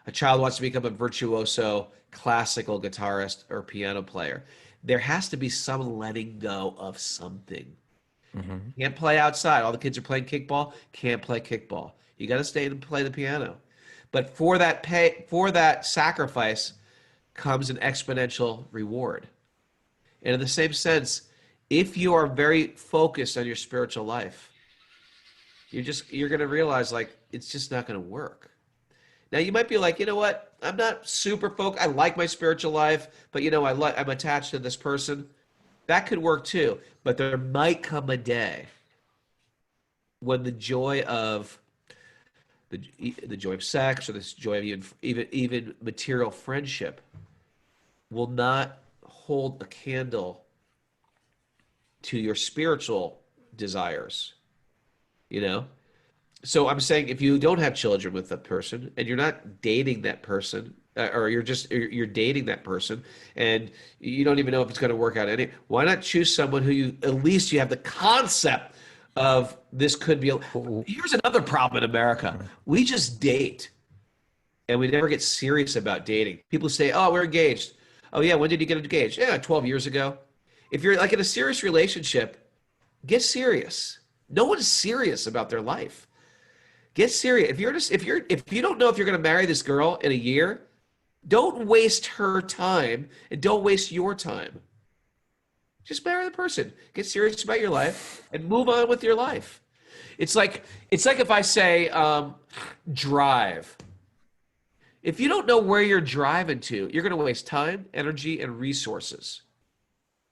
Speaker 2: a child wants to become a virtuoso classical guitarist or piano player, there has to be some letting go of something. Can't play outside. All the kids are playing kickball. Can't play kickball. You got to stay and play the piano. But for that sacrifice comes an exponential reward. And in the same sense, if you are very focused on your spiritual life, you're going to realize like it's just not going to work. Now you might be like, you know what? I'm not super focused. I like my spiritual life, but I'm attached to this person. That could work too, but there might come a day when the joy of the joy of sex or the joy of even material friendship will not hold a candle to your spiritual desires. So I'm saying if you don't have children with that person and you're not dating that person, or you're dating that person and you don't even know if it's going to work out why not choose someone who at least you have the concept of this could be here's another problem in America. We just date and we never get serious about dating. People say, oh, we're engaged. Oh yeah, when did you get engaged? Yeah, 12 years ago. If you're like in a serious relationship, get serious. No one's serious about their life. Get serious. If you don't know if you're going to marry this girl in a year, don't waste her time and don't waste your time. Just marry the person. Get serious about your life and move on with your life. It's like if I say drive. If you don't know where you're driving to, you're going to waste time, energy, and resources.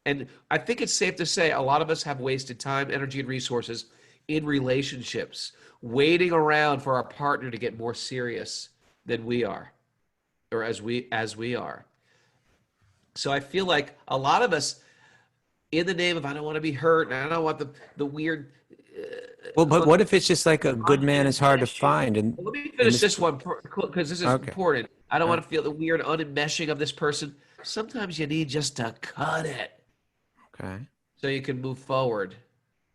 Speaker 2: And I think it's safe to say a lot of us have wasted time, energy, and resources in relationships, waiting around for our partner to get more serious than we are. Or as we are. So I feel like a lot of us, in the name of I don't want to be hurt and I don't want the weird.
Speaker 1: Well, but what if it's just like a good man is hard to find? And
Speaker 2: let me finish this one because this is important. I don't want to feel the weird unenmeshing of this person. Sometimes you need just to cut it. Okay. So you can move forward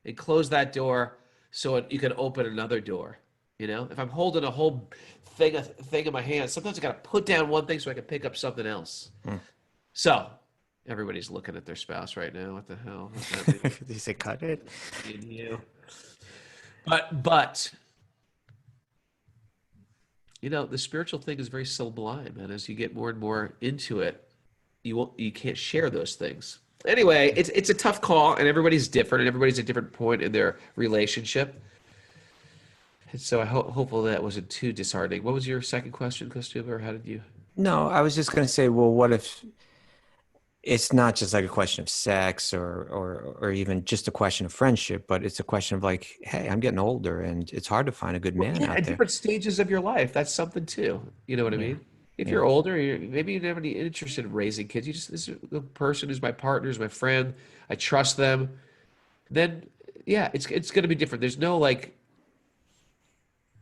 Speaker 2: and close that door so you can open another door. If I'm holding a whole thing in my hand, sometimes I got to put down one thing so I can pick up something else. So everybody's looking at their spouse right now. What the hell?
Speaker 1: Did you say cut it?
Speaker 2: But the spiritual thing is very sublime, and as you get more and more into it, you can't share those things. Anyway, it's a tough call, and everybody's different, and everybody's at a different point in their relationship. So hopefully that wasn't too disheartening. What was your second question, Kaustubha, or how did you?
Speaker 1: No, I was just going to say, well, what if it's not just like a question of sex or even just a question of friendship, but it's a question of like, hey, I'm getting older and it's hard to find a good
Speaker 2: Well,
Speaker 1: man
Speaker 2: yeah,
Speaker 1: out
Speaker 2: at
Speaker 1: there.
Speaker 2: different stages of your life, that's something too. You know what I
Speaker 1: Yeah.
Speaker 2: mean? If
Speaker 1: Yeah.
Speaker 2: you're older, maybe you don't have any interest in raising kids. You just, this is the person who's my partner, who's my friend. I trust them. Then, yeah, it's going to be different. There's no like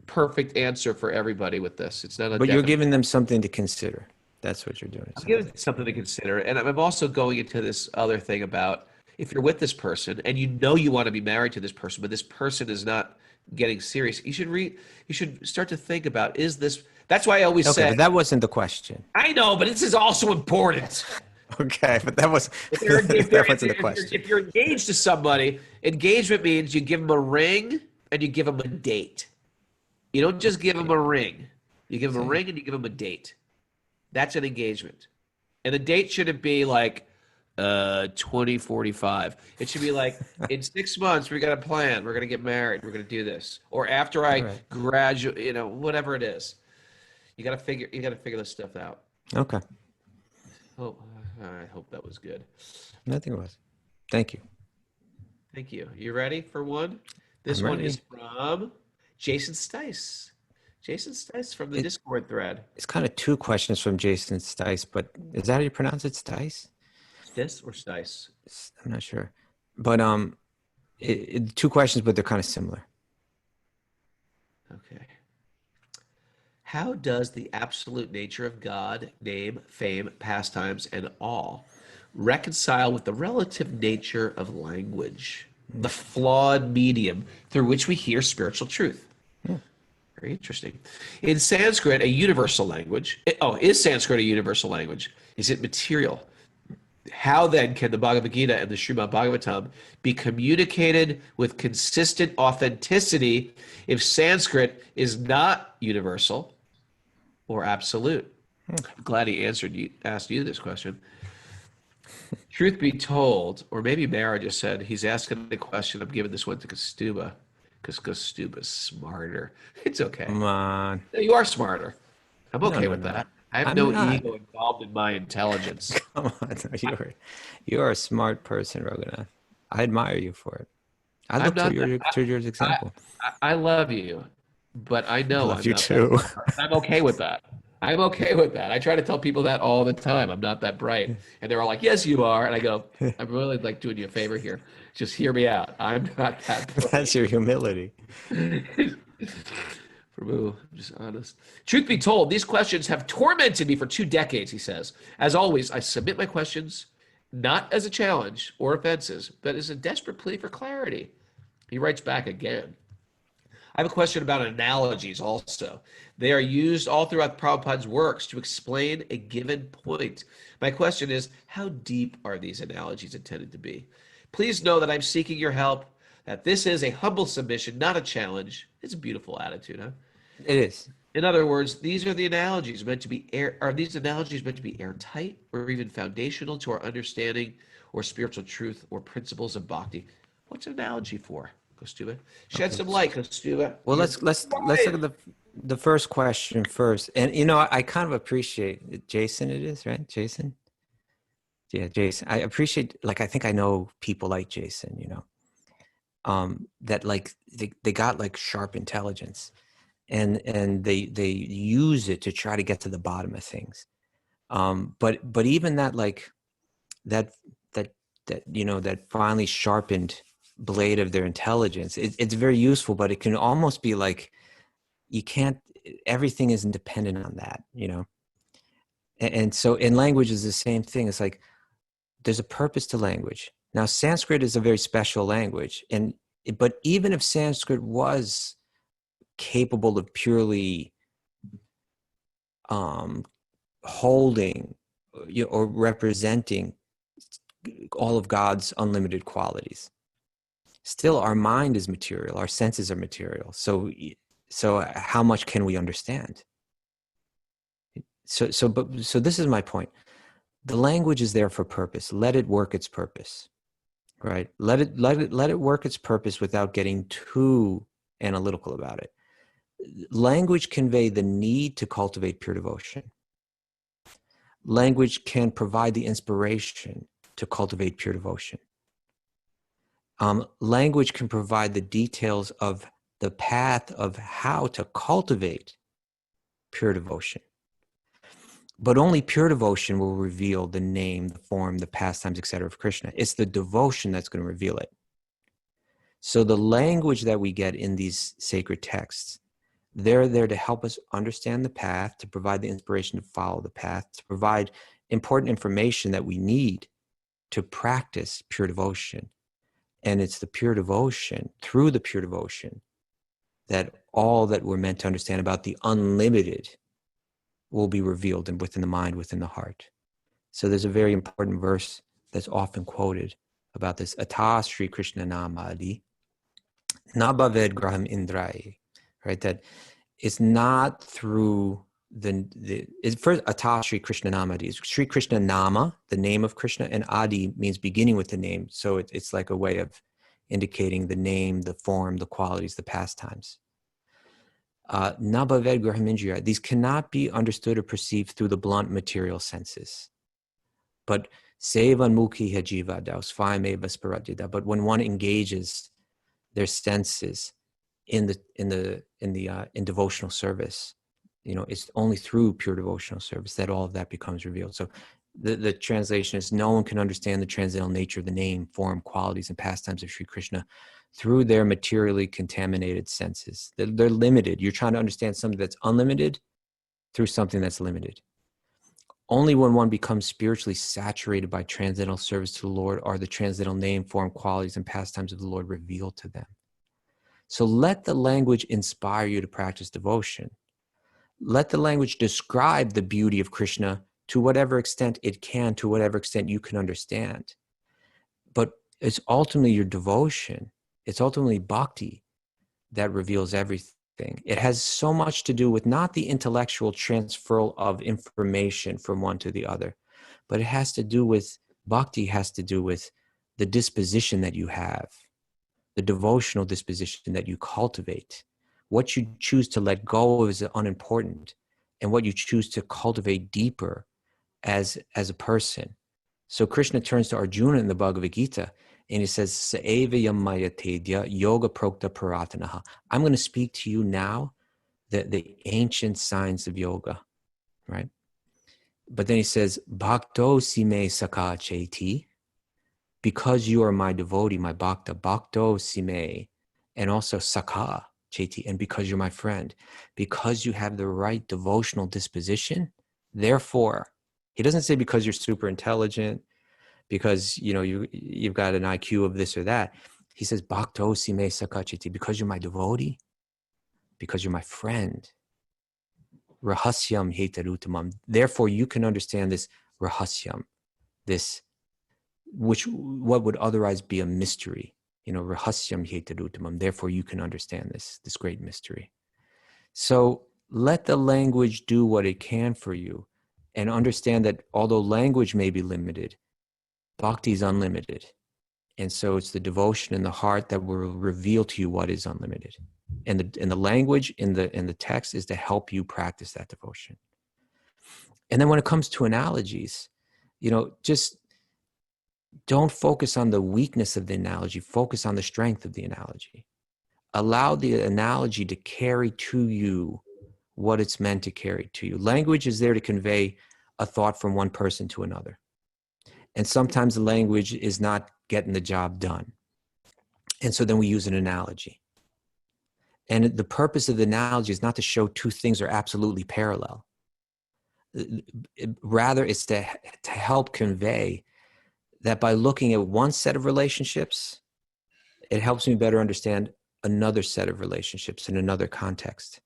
Speaker 2: perfect answer for everybody with this. It's not a
Speaker 1: But you're
Speaker 2: definite.
Speaker 1: giving them something to consider. That's what you're doing, it
Speaker 2: I'm
Speaker 1: sounds
Speaker 2: giving
Speaker 1: like.
Speaker 2: it something to consider, and I'm also going into this other thing about if you're with this person and you know you want to be married to this person, but this person is not getting serious. You should start to think about, is this? That's why I always
Speaker 1: Okay,
Speaker 2: say,
Speaker 1: but that wasn't the question.
Speaker 2: I know, but this is also important.
Speaker 1: Okay, but that was
Speaker 2: If you're if
Speaker 1: that
Speaker 2: you're if
Speaker 1: wasn't
Speaker 2: you're
Speaker 1: the
Speaker 2: if you're,
Speaker 1: question.
Speaker 2: if you're engaged to somebody, engagement means you give them a ring and you give them a date. You don't just give them a ring. You give them a
Speaker 1: See,
Speaker 2: ring and you give them a date. That's an engagement. And the date shouldn't be like 2045. It should be like in 6 months we got a plan. We're gonna get married. We're gonna do this. Or after
Speaker 1: all
Speaker 2: I
Speaker 1: right.
Speaker 2: graduate, whatever it is. You gotta figure this stuff out.
Speaker 1: Okay,
Speaker 2: Oh, I hope that was good.
Speaker 1: nothing was. Thank you.
Speaker 2: Thank you. You ready for one? This
Speaker 1: I'm
Speaker 2: one is
Speaker 1: ready.
Speaker 2: from Jason Stice. Jason Stice from the
Speaker 1: It,
Speaker 2: Discord thread.
Speaker 1: it's kind of two questions from Jason Stice, but is that how you pronounce it, Stice?
Speaker 2: Stice or Stice?
Speaker 1: I'm not sure. But two questions, but they're kind of similar.
Speaker 2: Okay. How does the absolute nature of God, name, fame, pastimes, and all reconcile with the relative nature of language, the flawed medium through which we hear spiritual truth? Very interesting. In Sanskrit, a universal language. Is Sanskrit a universal language? Is it material? How then can the Bhagavad Gita and the Srimad Bhagavatam be communicated with consistent authenticity if Sanskrit is not universal or absolute? I'm glad he asked you this question. Truth be told, or maybe Mara just said, he's asking the question. I'm giving this one to Kaustubha because Kaustuba's smarter. It's okay.
Speaker 1: Come on.
Speaker 2: No, you are smarter. I'm
Speaker 1: No,
Speaker 2: okay
Speaker 1: no,
Speaker 2: with
Speaker 1: no.
Speaker 2: that. I have
Speaker 1: I'm
Speaker 2: no
Speaker 1: not.
Speaker 2: ego involved in my intelligence.
Speaker 1: Come on. You're a smart person, Raghunath. I admire you for it. I
Speaker 2: I'm
Speaker 1: look to
Speaker 2: not that.
Speaker 1: your
Speaker 2: I,
Speaker 1: example.
Speaker 2: I love you, but I
Speaker 1: I
Speaker 2: know
Speaker 1: love
Speaker 2: I'm
Speaker 1: you
Speaker 2: not that
Speaker 1: too.
Speaker 2: smart. I'm okay with that. I'm okay with that. I try to tell people that all the time. I'm not that bright. And they're all like, yes, you are. And I go, I'm really like doing you a favor here. Just hear me out. I'm not that
Speaker 1: That's
Speaker 2: bright.
Speaker 1: your humility.
Speaker 2: I'm just honest. Truth be told, these questions have tormented me for 2 decades, he says. As always, I submit my questions not as a challenge or offenses, but as a desperate plea for clarity. He writes back again. I have a question about analogies also. They are used all throughout Prabhupada's works to explain a given point. My question is, how deep are these analogies intended to be? Please know that I'm seeking your help, that this is a humble submission, not a challenge. It's a beautiful attitude, huh?
Speaker 1: It is.
Speaker 2: In other words, these are the analogies meant to be are these analogies meant to be airtight or even foundational to our understanding or spiritual truth or principles of bhakti? What's an analogy for, Kaustubha? Shed some light, Kaustubha.
Speaker 1: Well, let's look at the first question first. And I kind of appreciate it. Jason. It is, right? Jason. Yeah, Jason. I appreciate, like, I think I know people like Jason, that like they got like sharp intelligence and they use it to try to get to the bottom of things. But even that, like that that finely sharpened blade of their intelligence, it's very useful, but it can almost be like you can't, everything isn't dependent on that, and so in language is the same thing. It's like there's a purpose to language. Now, Sanskrit is a very special language, but even if Sanskrit was capable of purely holding or representing all of God's unlimited qualities, still our mind is material, our senses are material. So how much can we understand? So this is my point. The language is there for purpose. Let it work its purpose, right? Let it work its purpose without getting too analytical about it. Language convey the need to cultivate pure devotion. Language can provide the inspiration to cultivate pure devotion. Language can provide the details of the path of how to cultivate pure devotion. But only pure devotion will reveal the name, the form, the pastimes, etc. of Krishna. It's the devotion that's going to reveal it. So the language that we get in these sacred texts, they're there to help us understand the path, to provide the inspiration to follow the path, to provide important information that we need to practice pure devotion. And it's the pure devotion, through the pure devotion, that all that we're meant to understand about the unlimited will be revealed and within the mind, within the heart. So there's a very important verse that's often quoted about this. Ata Sri Krishna Namadi, Nabhaved Graham Indrai, right? That it's not through it's first Ata Sri Krishna Namadi. It's Sri Krishna Nama, the name of Krishna, and Adi means beginning with the name. So it's like a way of indicating the name, the form, the qualities, the pastimes. Nabhaved Graham Indriya. These cannot be understood or perceived through the blunt material senses. But Sevan Mukhi Hajiva Daus Faime Vasparadida. But when one engages their senses in devotional service, it's only through pure devotional service that all of that becomes revealed. So the translation is, no one can understand the transcendental nature of the name, form, qualities, and pastimes of Sri Krishna through their materially contaminated senses. They're limited. You're trying to understand something that's unlimited through something that's limited. Only when one becomes spiritually saturated by transcendental service to the Lord are the transcendental name, form, qualities, and pastimes of the Lord revealed to them. So let the language inspire you to practice devotion. Let the language describe the beauty of Krishna to whatever extent it can, to whatever extent you can understand. But it's ultimately your devotion, it's ultimately bhakti that reveals everything. It has so much to do with not the intellectual transfer of information from one to the other, but it has to do with, bhakti has to do with the disposition that you have, the devotional disposition that you cultivate. What you choose to let go of is unimportant, and what you choose to cultivate deeper as a person. So Krishna turns to Arjuna in the Bhagavad Gita and he says, Saeva Maya Tedya Yoga Prokta Paratanaha. I'm going to speak to you now the ancient science of yoga, right? But then he says, Bhakto Sime Saka Cheti, because you are my devotee, my bhakta, Bhakto Sime, and also Saka Cheti, and because you're my friend, because you have the right devotional disposition, therefore, he doesn't say because you're super intelligent, because you've got an IQ of this or that. He says, Bhakto Sime Saka Cheti, because you're my devotee, because you're my friend. Rahasyam hetarutamam. Therefore, you can understand this rahasyam, this what would otherwise be a mystery. Rahasyam hetarutamam. Therefore, you can understand this great mystery. So let the language do what it can for you, and understand that although language may be limited, bhakti is unlimited. And so it's the devotion in the heart that will reveal to you what is unlimited. And the language in the text is to help you practice that devotion. And then when it comes to analogies, just don't focus on the weakness of the analogy, focus on the strength of the analogy. Allow the analogy to carry to you what it's meant to carry to you. Language is there to convey a thought from one person to another. And sometimes the language is not getting the job done. And so then we use an analogy. And the purpose of the analogy is not to show two things are absolutely parallel. Rather, it's to help convey that by looking at one set of relationships, it helps me better understand another set of relationships in another context.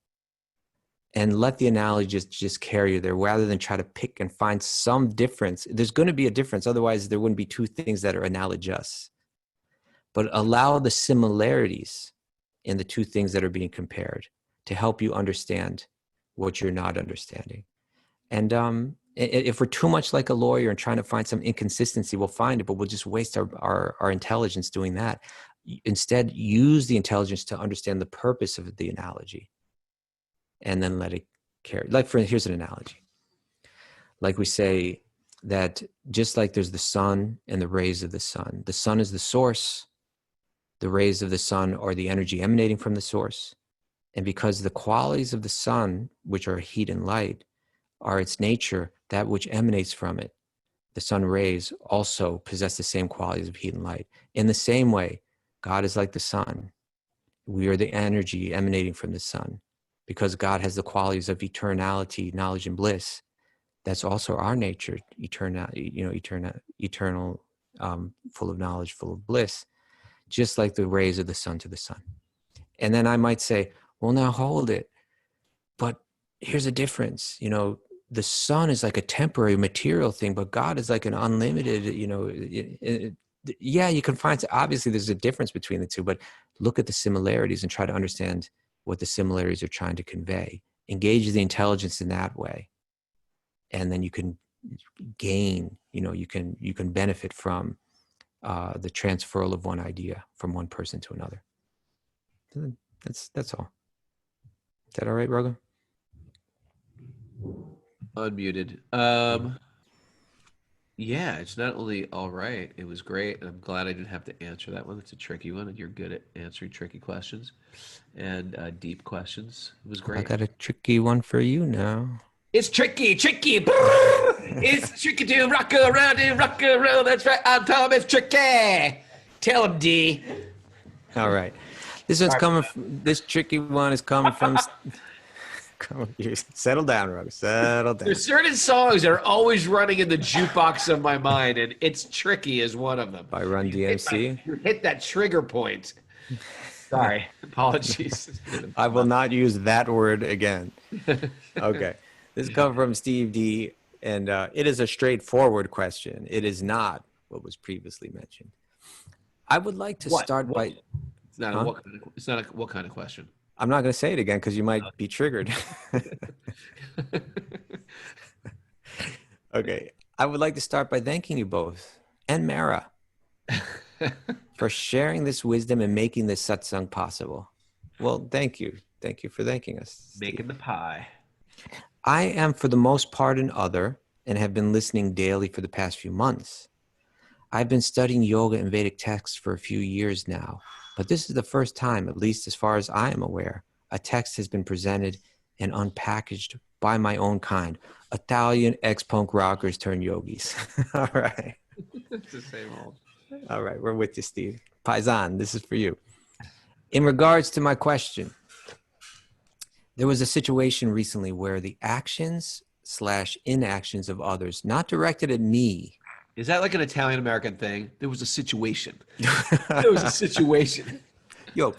Speaker 1: And let the analogy just carry you there, rather than try to pick and find some difference. There's going to be a difference. Otherwise, there wouldn't be two things that are analogous. But allow the similarities in the two things that are being compared to help you understand what you're not understanding. And if we're too much like a lawyer and trying to find some inconsistency, we'll find it, but we'll just waste our intelligence doing that. Instead, use the intelligence to understand the purpose of the analogy, and then let it carry. Here's an analogy. like we say that just like there's the sun and the rays of the sun is the source, the rays of the sun are the energy emanating from the source. And because the qualities of the sun, which are heat and light, are its nature, that which emanates from it, the sun rays also possess the same qualities of heat and light. In the same way, God is like the sun. We are the energy emanating from the sun. Because God has the qualities of eternality, knowledge, and bliss, that's also our nature, eternal, full of knowledge, full of bliss, just like the rays of the sun to the sun. And then I might say, well, now hold it. But here's a difference. The sun is like a temporary material thing, but God is like an unlimited, yeah, you can find, obviously there's a difference between the two, but look at the similarities and try to understand what the similarities are trying to convey. Engage the intelligence in that way. And then you can gain, you can benefit from the transferal of one idea from one person to another. That's all. Is that all right, Raghu?
Speaker 2: Unmuted. Yeah, it's not only all right, it was great, and I'm glad I didn't have to answer that one. It's a tricky one, and you're good at answering tricky questions and deep questions. It was great.
Speaker 1: I got a tricky one for you now.
Speaker 2: It's tricky. It's tricky to rock around and rock around. That's right, I'm Tom. It's tricky. Tell him, D.
Speaker 1: All right. This tricky one is coming from... Settle down, Raghu. Settle down.
Speaker 2: There's certain songs that are always running in the jukebox of my mind, and It's Tricky is one of them.
Speaker 1: By Run DMC?
Speaker 2: You hit that trigger point. Sorry. Apologies.
Speaker 1: I will not use that word again. Okay. This comes from Steve D, and it is a straightforward question. It is not what was previously mentioned. I would like to start by...
Speaker 2: It's not a what kind of question.
Speaker 1: I'm not going to say it again because you might be triggered. Okay. I would like to start by thanking you both and Mara for sharing this wisdom and making this satsang possible. Well, thank you. Thank you for thanking us.
Speaker 2: Making the pie.
Speaker 1: I am, for the most part, an other and have been listening daily for the past few months. I've been studying yoga and Vedic texts for a few years now. But this is the first time, at least as far as I am aware, a text has been presented and unpackaged by my own kind. Italian ex-punk rockers turned yogis. All right.
Speaker 2: It's the same old.
Speaker 1: All right, we're with you, Steve. Paisan, this is for you. In regards to my question, there was a situation recently where the actions/inactions of others, not directed at me.
Speaker 2: Is that like an Italian-American thing? There was a situation. There was a situation.
Speaker 1: Yo,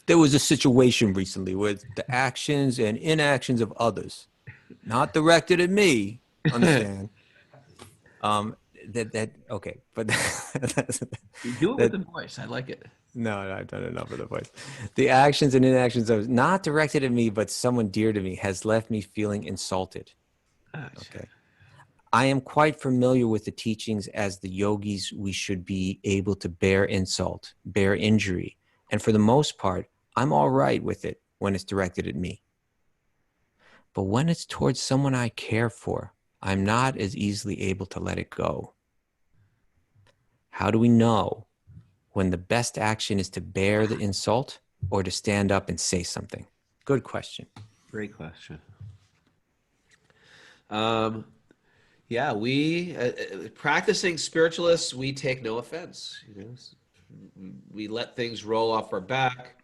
Speaker 1: there was a situation recently with the actions and inactions of others, not directed at me. Understand? Okay, but
Speaker 2: You do it with the voice. I like it.
Speaker 1: No, I've done enough of the voice. The actions and inactions of not directed at me, but someone dear to me has left me feeling insulted. Okay. I am quite familiar with the teachings as the yogis. We should be able to bear insult, bear injury. And for the most part, I'm all right with it when it's directed at me. But when it's towards someone I care for, I'm not as easily able to let it go. How do we know when the best action is to bear the insult or to stand up and say something? Good question.
Speaker 2: Great question. Yeah, we practicing spiritualists, we take no offense. We let things roll off our back.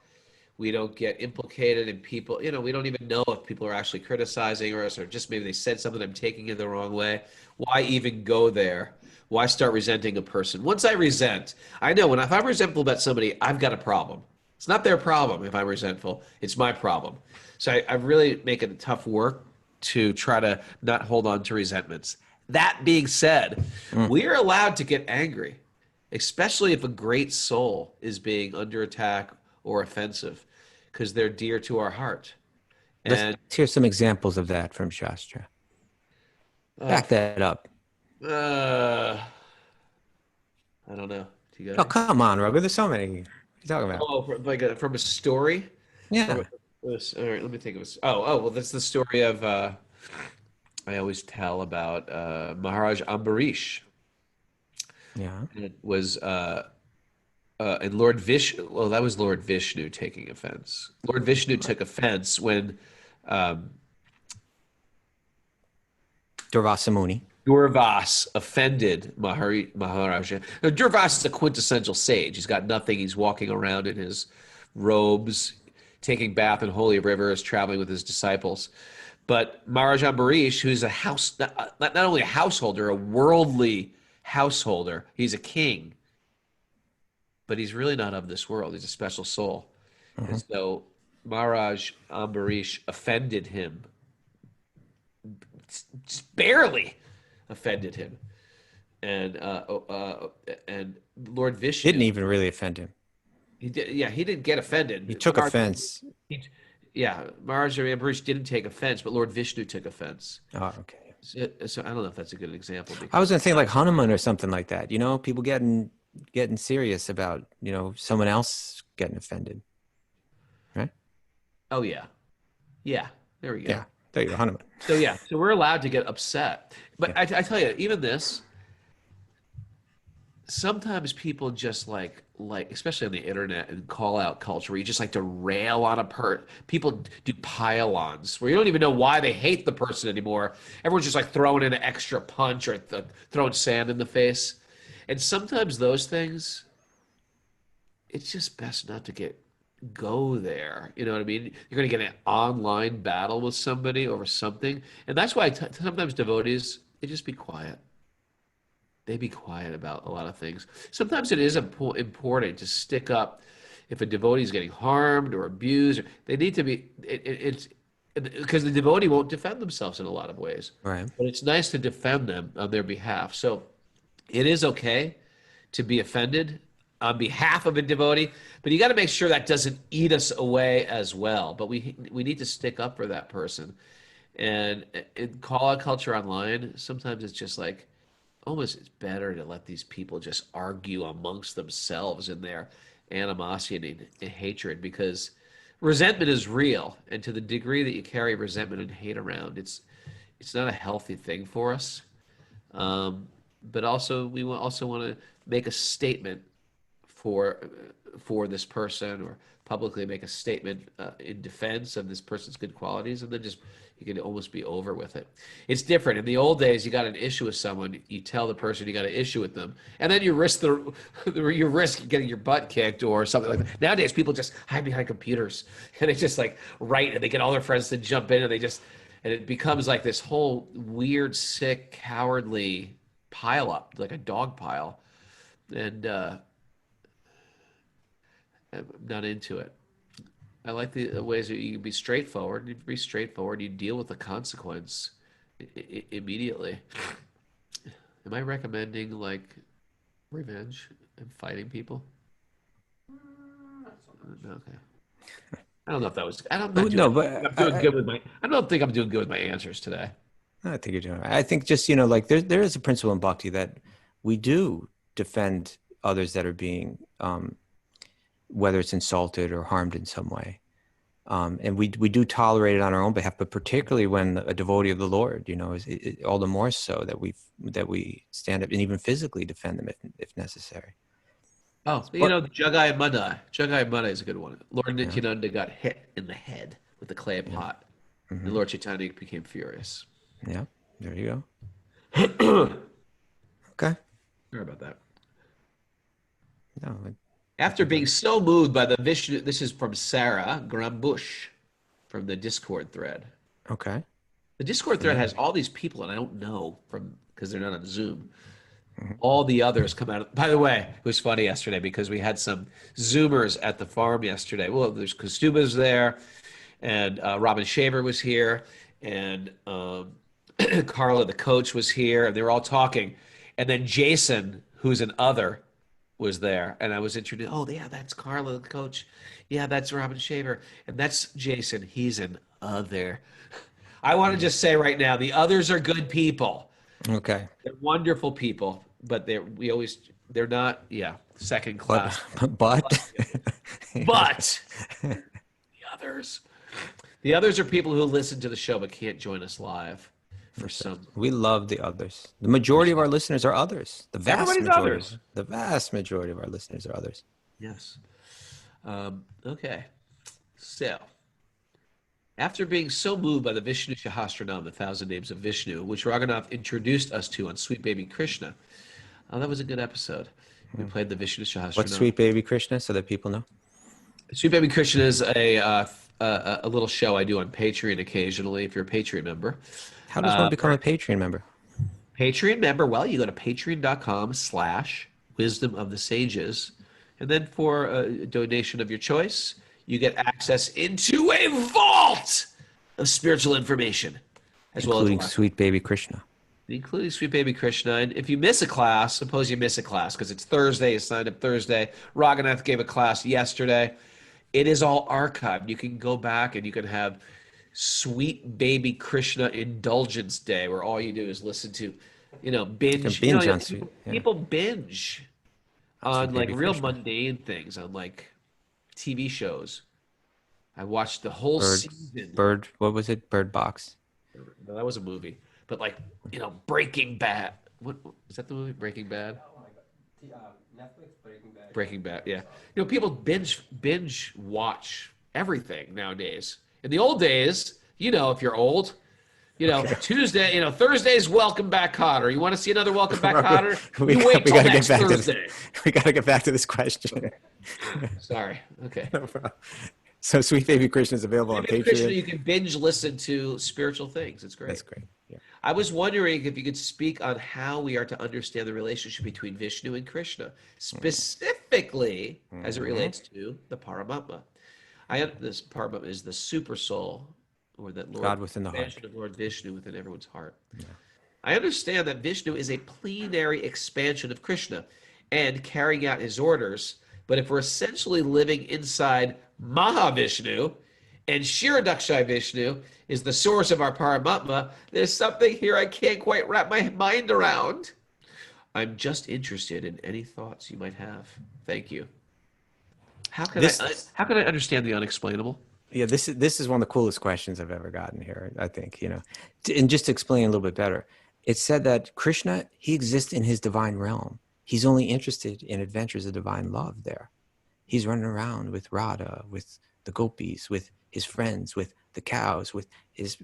Speaker 2: We don't get implicated in people. We don't even know if people are actually criticizing us or just maybe they said something I'm taking it the wrong way. Why even go there? Why start resenting a person? Once I resent, I know if I'm resentful about somebody, I've got a problem. It's not their problem if I'm resentful. It's my problem. So I really make it tough work to try to not hold on to resentments. That being said, we are allowed to get angry, especially if a great soul is being under attack or offensive, because they're dear to our heart. And
Speaker 1: let's hear some examples of that from Shastra. Back that up.
Speaker 2: I don't know. Do you got
Speaker 1: Oh, come on, Raghu. There's so many. What are you talking about?
Speaker 2: Oh, from a story?
Speaker 1: Yeah.
Speaker 2: All right, let me think of this. Oh, well, that's the story of I always tell about Maharaj Ambarish.
Speaker 1: Yeah.
Speaker 2: And it was and Lord Vishnu. Well, that was Lord Vishnu taking offense. Lord Vishnu took offense when um,
Speaker 1: Durvasa Muni.
Speaker 2: Durvas offended Maharaja. Now, Durvas is a quintessential sage. He's got nothing. He's walking around in his robes, taking bath in holy rivers, traveling with his disciples. But Maharaj Ambarish, who's a not only a householder, a worldly householder, he's a king, but he's really not of this world. He's a special soul. And so Maharaj Ambarish offended him, just barely offended him. And Lord Vishnu
Speaker 1: Didn't even really offend him.
Speaker 2: he did, yeah, he didn't get offended.
Speaker 1: He took offense.
Speaker 2: Maharaj Ambarish didn't take offense, but Lord Vishnu took offense.
Speaker 1: Oh, okay.
Speaker 2: So I don't know if that's a good example.
Speaker 1: I was gonna think like Hanuman or something like that. You know, people getting serious about, you know, someone else getting offended, right?
Speaker 2: Oh yeah, there we go.
Speaker 1: Yeah, there you go, Hanuman.
Speaker 2: So we're allowed to get upset, but I tell you, even this. Sometimes people just like especially on the internet and call out culture where you just like to rail on a people do pile-ons where you don't even know why they hate the person anymore. Everyone's just like throwing in an extra punch or throwing sand in the face. And sometimes those things, it's just best not to go there. You know what I mean? You're going to get an online battle with somebody over something. And that's why sometimes devotees, they just be quiet. They be quiet about a lot of things. Sometimes it is important to stick up if a devotee is getting harmed or abused. They need to be. It's because the devotee won't defend themselves in a lot of ways.
Speaker 1: Right.
Speaker 2: But it's nice to defend them on their behalf. So it is okay to be offended on behalf of a devotee, but you got to make sure that doesn't eat us away as well. But we need to stick up for that person. And in call-out culture online, sometimes it's just like, almost it's better to let these people just argue amongst themselves in their animosity and hatred, because resentment is real, and to the degree that you carry resentment and hate around, it's not a healthy thing for us. But also we also want to make a statement for this person, or publicly make a statement in defense of this person's good qualities, and then just you can almost be over with it. It's different. In the old days, you got an issue with someone, you tell the person you got an issue with them, and then you risk you risk getting your butt kicked or something like that. Nowadays, people just hide behind computers and they just like write, and they get all their friends to jump in, and it becomes like this whole weird, sick, cowardly pile up, like a dog pile, and I'm not into it. I like the ways that you can be straightforward. You be straightforward. You deal with the consequence immediately. Am I recommending like revenge and fighting people? Okay. I don't know if that was. I don't think I'm doing good with my answers today.
Speaker 1: I think you're doing right. I think just, you know, like there is a principle in bhakti that we do defend others that are being whether it's insulted or harmed in some way. And we do tolerate it on our own behalf, but particularly when a devotee of the Lord, you know, is all the more so that we stand up and even physically defend them if necessary.
Speaker 2: Oh, you know, Jagai Madai. Jagai Madai is a good one. Lord Nityananda got hit in the head with a clay pot. And Lord Chaitanya became furious.
Speaker 1: Yeah, there you go. Okay.
Speaker 2: Sorry about that.
Speaker 1: No,
Speaker 2: After being so moved by the Vishnu, this is from Sarah Grambush from the Discord thread.
Speaker 1: okay.
Speaker 2: The Discord thread has all these people, and I don't know because they're not on Zoom. All the others come out. By the way, it was funny yesterday because we had some Zoomers at the farm yesterday. Well, there's Kaustubha's there, and Robin Shaver was here, and Carla, the coach, was here, and they were all talking. And then Jason, who's an other, was there, and I was introduced. Oh, yeah, that's Carla, the coach. Yeah, that's Robin Shaver, and that's Jason. He's an other. I want to just say right now, the others are good people.
Speaker 1: Okay.
Speaker 2: They're wonderful people, but they're not second class.
Speaker 1: But
Speaker 2: The others are people who listen to the show but can't join us live. for some.
Speaker 1: We love the others. The majority of our listeners are others. The vast
Speaker 2: Everybody's
Speaker 1: majority.
Speaker 2: others.
Speaker 1: The vast majority of our listeners are others.
Speaker 2: Yes. Okay. So, after being so moved by the Vishnu Sahasranam, the 1,000 names of Vishnu, which Raghunath introduced us to on Sweet Baby Krishna, that was a good episode. We played the Vishnu Sahasranam.
Speaker 1: What's Sweet Baby Krishna, so that people know?
Speaker 2: Sweet Baby Krishna is a little show I do on Patreon occasionally. If you're a Patreon member,
Speaker 1: How does one become a Patreon member?
Speaker 2: Patreon member, well, you go to patreon.com/wisdom of the sages, and then for a donation of your choice, you get access into a vault of spiritual information,
Speaker 1: Including Sweet Baby Krishna.
Speaker 2: Including Sweet Baby Krishna. And if you miss a class, suppose you miss a class because it's Thursday, you signed up Thursday. Raghunath gave a class yesterday. It is all archived. You can go back and you can have Sweet Baby Krishna Indulgence Day, where all you do is listen to, binge.
Speaker 1: On Sweet.
Speaker 2: People binge on like real
Speaker 1: Krishna.
Speaker 2: mundane things, on like TV shows. I watched the whole season.
Speaker 1: What was it? Bird Box.
Speaker 2: No, that was a movie. But like, Breaking Bad. What is that, the movie Breaking Bad?
Speaker 4: Oh my God. Netflix Breaking Bad.
Speaker 2: Breaking Bad, yeah. People binge watch everything nowadays. In the old days, if you're old, Tuesday, Thursday's Welcome Back Kotter. You want to see another Welcome Back Kotter? You wait till next Thursday.
Speaker 1: We got to get back to this question.
Speaker 2: Sorry. Okay.
Speaker 1: No problem. So Sweet Baby Krishna is available on Patreon.
Speaker 2: Krishna, you can binge listen to spiritual things. It's great.
Speaker 1: That's great. Yeah.
Speaker 2: I was wondering if you could speak on how we are to understand the relationship between Vishnu and Krishna, specifically as it relates to the Paramatma. This Paramatma is the super soul, or that Lord,
Speaker 1: God within the heart.
Speaker 2: expansion of Lord Vishnu within everyone's heart. Yeah. I understand that Vishnu is a plenary expansion of Krishna and carrying out his orders, but if we're essentially living inside Mahavishnu, and Kshirodakshai Vishnu is the source of our Paramatma, there's something here I can't quite wrap my mind around. I'm just interested in any thoughts you might have. Thank you. How can I understand the unexplainable?
Speaker 1: Yeah, this is one of the coolest questions I've ever gotten here, I think, And just to explain a little bit better, it said that Krishna, he exists in his divine realm. He's only interested in adventures of divine love there. He's running around with Radha, with the gopis, with his friends, with the cows, he's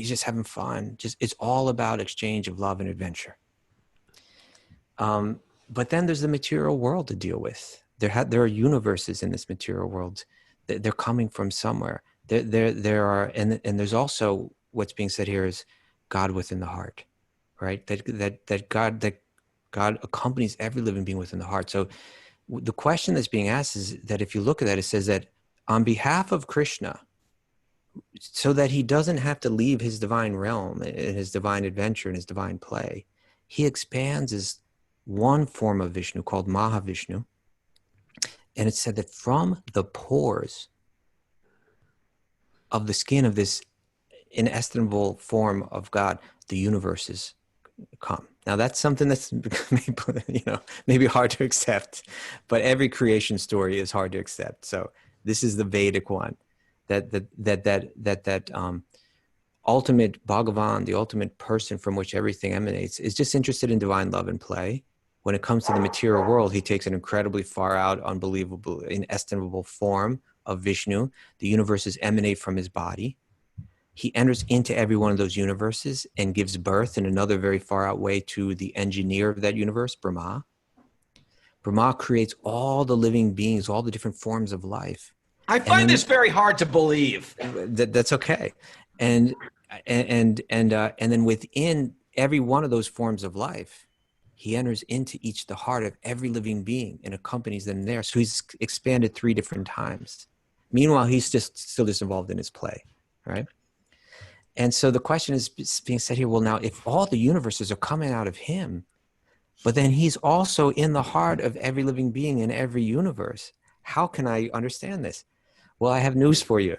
Speaker 1: just having fun. It's all about exchange of love and adventure. But then there's the material world to deal with. There are universes in this material world. They're coming from somewhere. There are, and there's also what's being said here is God within the heart, right? That God accompanies every living being within the heart. So the question that's being asked is that if you look at that, it says that on behalf of Krishna, so that he doesn't have to leave his divine realm and his divine adventure and his divine play, he expands as one form of Vishnu called Mahavishnu. And it said that from the pores of the skin of this inestimable form of God, the universes come. Now that's something that's maybe hard to accept, but every creation story is hard to accept. So this is the Vedic one, that ultimate Bhagavan, the ultimate person from which everything emanates, is just interested in divine love and play. When it comes to the material world, he takes an incredibly far out, unbelievable, inestimable form of Vishnu. The universes emanate from his body. He enters into every one of those universes and gives birth in another very far out way to the engineer of that universe, Brahma. Brahma creates all the living beings, all the different forms of life.
Speaker 2: I find this very hard to believe.
Speaker 1: That's okay. And then within every one of those forms of life, he enters into the heart of every living being and accompanies them there. So he's expanded 3 different times. Meanwhile, he's still involved in his play, right? And so the question is being said here, well, now, if all the universes are coming out of him, but then he's also in the heart of every living being in every universe, how can I understand this? Well, I have news for you,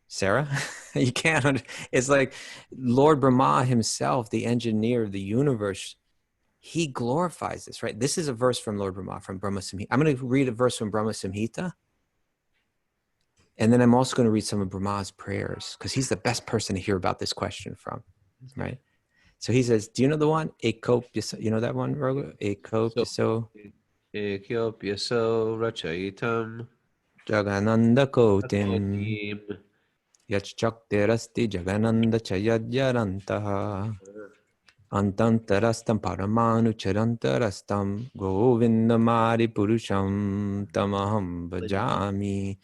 Speaker 1: Sarah. You can't. It's like Lord Brahma himself, the engineer of the universe, he glorifies this, right? This is a verse from Lord Brahma, from Brahma Samhita. I'm going to read a verse from Brahma Samhita. And then I'm also going to read some of Brahma's prayers, because he's the best person to hear about this question from. right? So he says, do you know the one? You know that one, Raghu?
Speaker 2: So, Ekyo Rachaitam
Speaker 1: Jagananda Kotim
Speaker 2: Kotim.
Speaker 1: Yachchakterasti Jagananda Chayadyarantaha Antantarastam Paramanu Charantarastam Govindamari Purusham Tamaham Bhajami.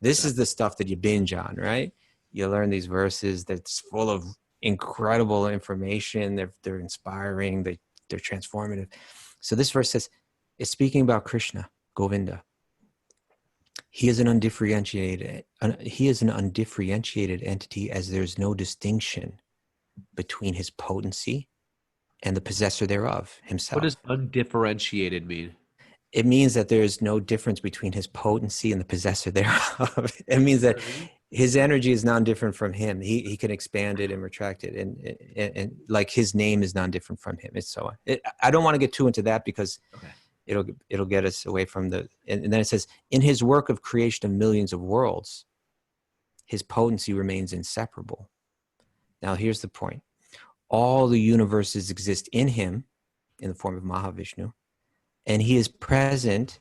Speaker 1: This is the stuff that you binge on, right? You learn these verses that's full of incredible information. They're inspiring. They're transformative. So this verse says, it's speaking about Krishna, Govinda. He is an undifferentiated entity, as there's no distinction between his potency and the possessor thereof, himself.
Speaker 2: What does undifferentiated mean?
Speaker 1: It means that there is no difference between his potency and the possessor thereof. It means that his energy is non-different from him. He can expand it and retract it, and like his name is non-different from him. It's so on. I don't want to get too into that because it'll get us away from the. And then it says, in his work of creation of millions of worlds, his potency remains inseparable. Now here's the point: all the universes exist in him, in the form of Mahavishnu. And he is present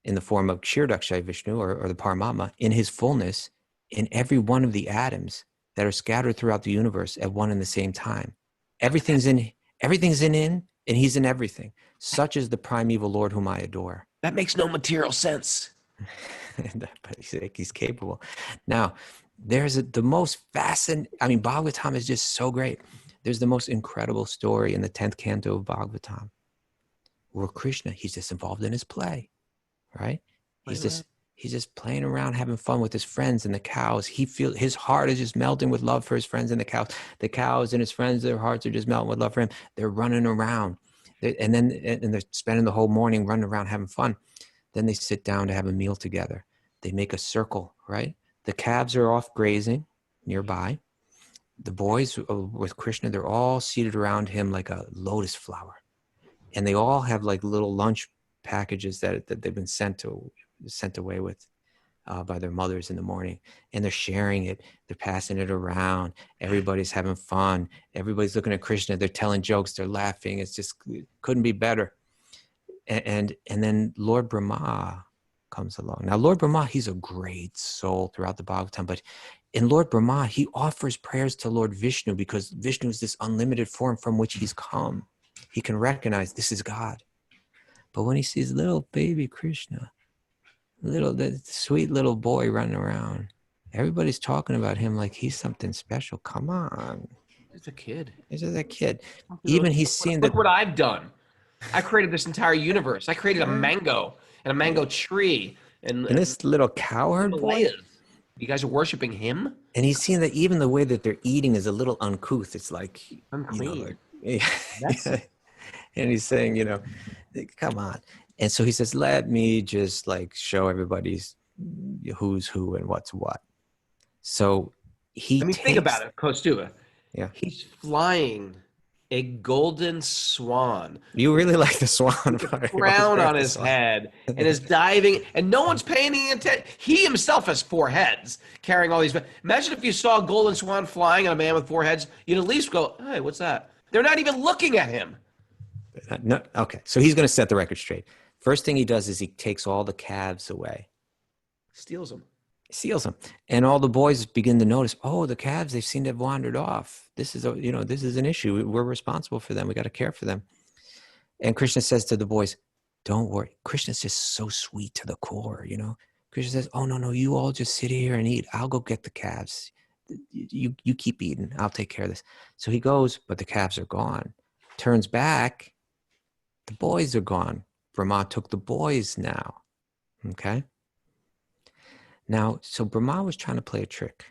Speaker 1: in the form of Kshirodakshai Vishnu, or the Paramatma, in his fullness, in every one of the atoms that are scattered throughout the universe at one and the same time. Everything's in him, and he's in everything. Such is the primeval Lord whom I adore.
Speaker 2: That makes no material sense.
Speaker 1: But he's capable. Now, there's the most fascinating, Bhagavatam is just so great. There's the most incredible story in the 10th canto of Bhagavatam, where Krishna, he's just involved in his play, right? He's just playing around, having fun with his friends and the cows. His heart is just melting with love for his friends and the cows. The cows and his friends, their hearts are just melting with love for him. They're running around, and they're spending the whole morning running around having fun. Then they sit down to have a meal together. They make a circle, right? The calves are off grazing nearby. The boys with Krishna, they're all seated around him like a lotus flower. And they all have like little lunch packages that they've been sent away with by their mothers in the morning. And they're sharing it. They're passing it around. Everybody's having fun. Everybody's looking at Krishna. They're telling jokes. They're laughing. It's just, couldn't be better. And then Lord Brahma comes along. Now, Lord Brahma, he's a great soul throughout the Bhagavatam. But in Lord Brahma, he offers prayers to Lord Vishnu because Vishnu is this unlimited form from which he's come. He can recognize this is God. But when he sees little baby Krishna, the sweet little boy running around, everybody's talking about him like he's something special. Come on.
Speaker 2: He's a kid.
Speaker 1: He's just a kid. Even he's seeing that.
Speaker 2: Look what I've done. I created this entire universe. I created a mango and a mango tree. And
Speaker 1: this little cowherd boy.
Speaker 2: You guys are worshiping him?
Speaker 1: And he's seeing that even the way that they're eating is a little uncouth. It's like,
Speaker 2: unclean.
Speaker 1: And he's saying, come on. And so he says, let me just like show everybody's who's who and what's what. So
Speaker 2: think about it, Kaustubha.
Speaker 1: Yeah.
Speaker 2: He's flying a golden swan.
Speaker 1: You really like the swan part.
Speaker 2: Crown on his head and is diving, and no one's paying any attention. He himself has 4 heads, carrying all these. Imagine if you saw a golden swan flying on a man with 4 heads, you'd at least go, hey, what's that? They're not even looking at him.
Speaker 1: No, okay, so he's going to set the record straight. First thing he does is he takes all the calves away.
Speaker 2: Steals them.
Speaker 1: And all the boys begin to notice, oh, the calves, they seem to have wandered off. This is an issue. We're responsible for them. We got to care for them. And Krishna says to the boys, don't worry. Krishna's just so sweet to the core, Krishna says, oh, no, you all just sit here and eat. I'll go get the calves. You keep eating. I'll take care of this. So he goes, but the calves are gone. Turns back. The boys are gone. Brahma took the boys now. Okay? Now, so Brahma was trying to play a trick.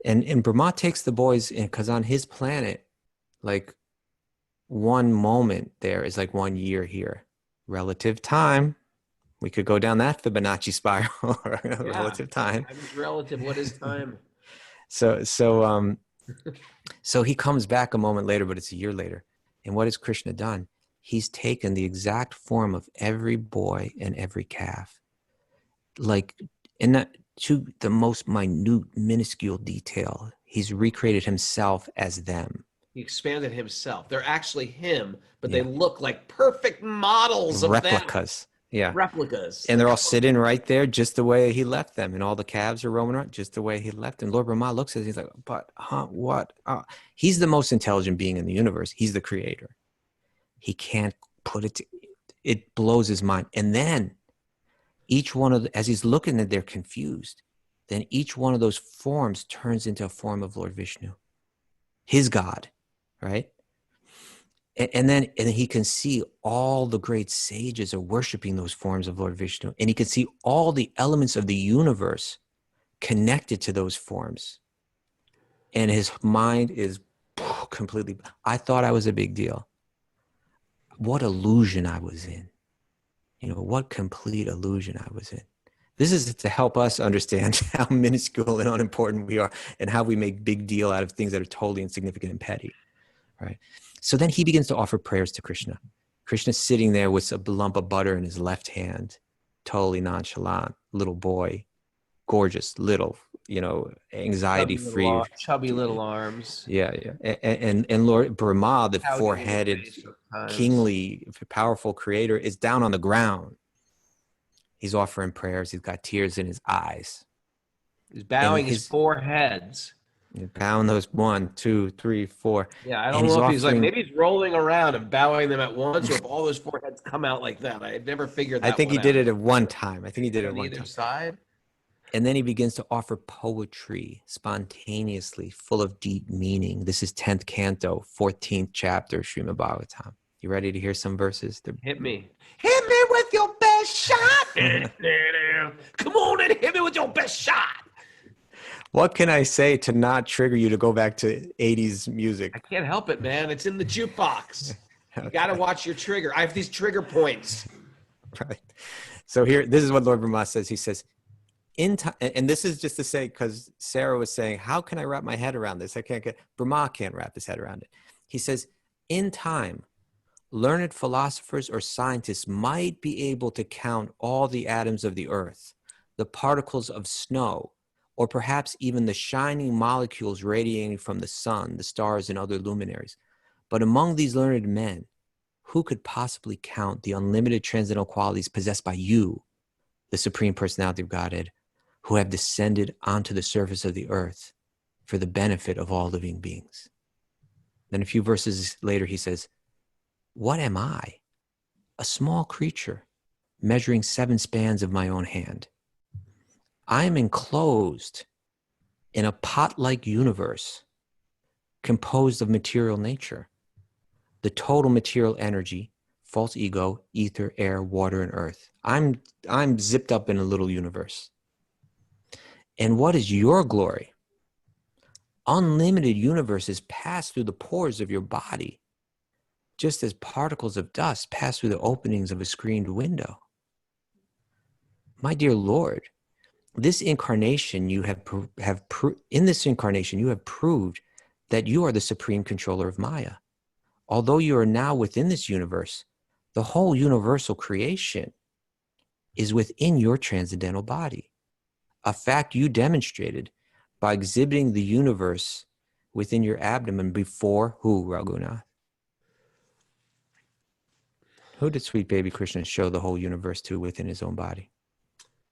Speaker 1: And Brahma takes the boys in because on his planet, like one moment there is like 1 year here. Relative time. We could go down that Fibonacci spiral. Relative time.
Speaker 2: Time is relative. What is time?
Speaker 1: So he comes back a moment later, but it's a year later. And what has Krishna done? He's taken the exact form of every boy and every calf. Like, and that to the most minute, minuscule detail. He's recreated himself as them.
Speaker 2: He expanded himself. They're actually him, but
Speaker 1: Yeah.
Speaker 2: they look like perfect models of them.
Speaker 1: Replicas. Yeah.
Speaker 2: Replicas.
Speaker 1: And they're all sitting right there just the way he left them. And all the calves are roaming around just the way he left them. Lord Brahma looks at it. He's like, but what? He's the most intelligent being in the universe. He's the creator. He can't put it. It blows his mind. And then each one of as he's looking at, they're confused. Then each one of those forms turns into a form of Lord Vishnu, his God, right? And then he can see all the great sages are worshiping those forms of Lord Vishnu. And he can see all the elements of the universe connected to those forms. And his mind is completely, I thought I was a big deal. What illusion I was in. What complete illusion I was in. This is to help us understand how minuscule and unimportant we are and how we make big deal out of things that are totally insignificant and petty, right? So then he begins to offer prayers to Krishna. Krishna's sitting there with a lump of butter in his left hand, totally nonchalant, little boy, gorgeous, little, anxiety-free.
Speaker 2: Chubby little arms.
Speaker 1: Yeah. And Lord Brahma, the four-headed, kingly, powerful creator, is down on the ground. He's offering prayers. He's got tears in his eyes.
Speaker 2: He's bowing his four heads.
Speaker 1: Bowing those 1, 2, 3, 4.
Speaker 2: Yeah, I don't know if he's like, maybe he's rolling around and bowing them at once, or if all those four heads come out like that. I had never figured that
Speaker 1: I think he did it at one time. I think he did it at one time.
Speaker 2: Side.
Speaker 1: And then he begins to offer poetry spontaneously, full of deep meaning. This is 10th canto, 14th chapter, Srimad Bhagavatam. You ready to hear some verses?
Speaker 2: Hit me. Hit me with your best shot. Come on and hit me with your best shot.
Speaker 1: What can I say to not trigger you to go back to 80s music?
Speaker 2: I can't help it, man. It's in the jukebox. You got to watch your trigger. I have these trigger points.
Speaker 1: Right. So here, this is what Lord Brahma says. He says, in time, and this is just to say, because Sarah was saying, how can I wrap my head around this? Brahma can't wrap his head around it. He says, in time, learned philosophers or scientists might be able to count all the atoms of the earth, the particles of snow, or perhaps even the shining molecules radiating from the sun, the stars, and other luminaries. But among these learned men, who could possibly count the unlimited transcendental qualities possessed by you, the Supreme Personality of Godhead, who have descended onto the surface of the earth for the benefit of all living beings? Then a few verses later, he says, what am I? A small creature measuring 7 spans of my own hand. I am enclosed in a pot-like universe composed of material nature, the total material energy, false ego, ether, air, water, and earth. I'm zipped up in a little universe. And what is your glory? Unlimited universes pass through the pores of your body, just as particles of dust pass through the openings of a screened window. My dear Lord, this incarnation you have in this incarnation you have proved that you are the supreme controller of Maya. Although you are now within this universe, the whole universal creation is within your transcendental body. A fact you demonstrated by exhibiting the universe within your abdomen before who, Raghunath? Who did sweet baby Krishna show the whole universe to within his own body?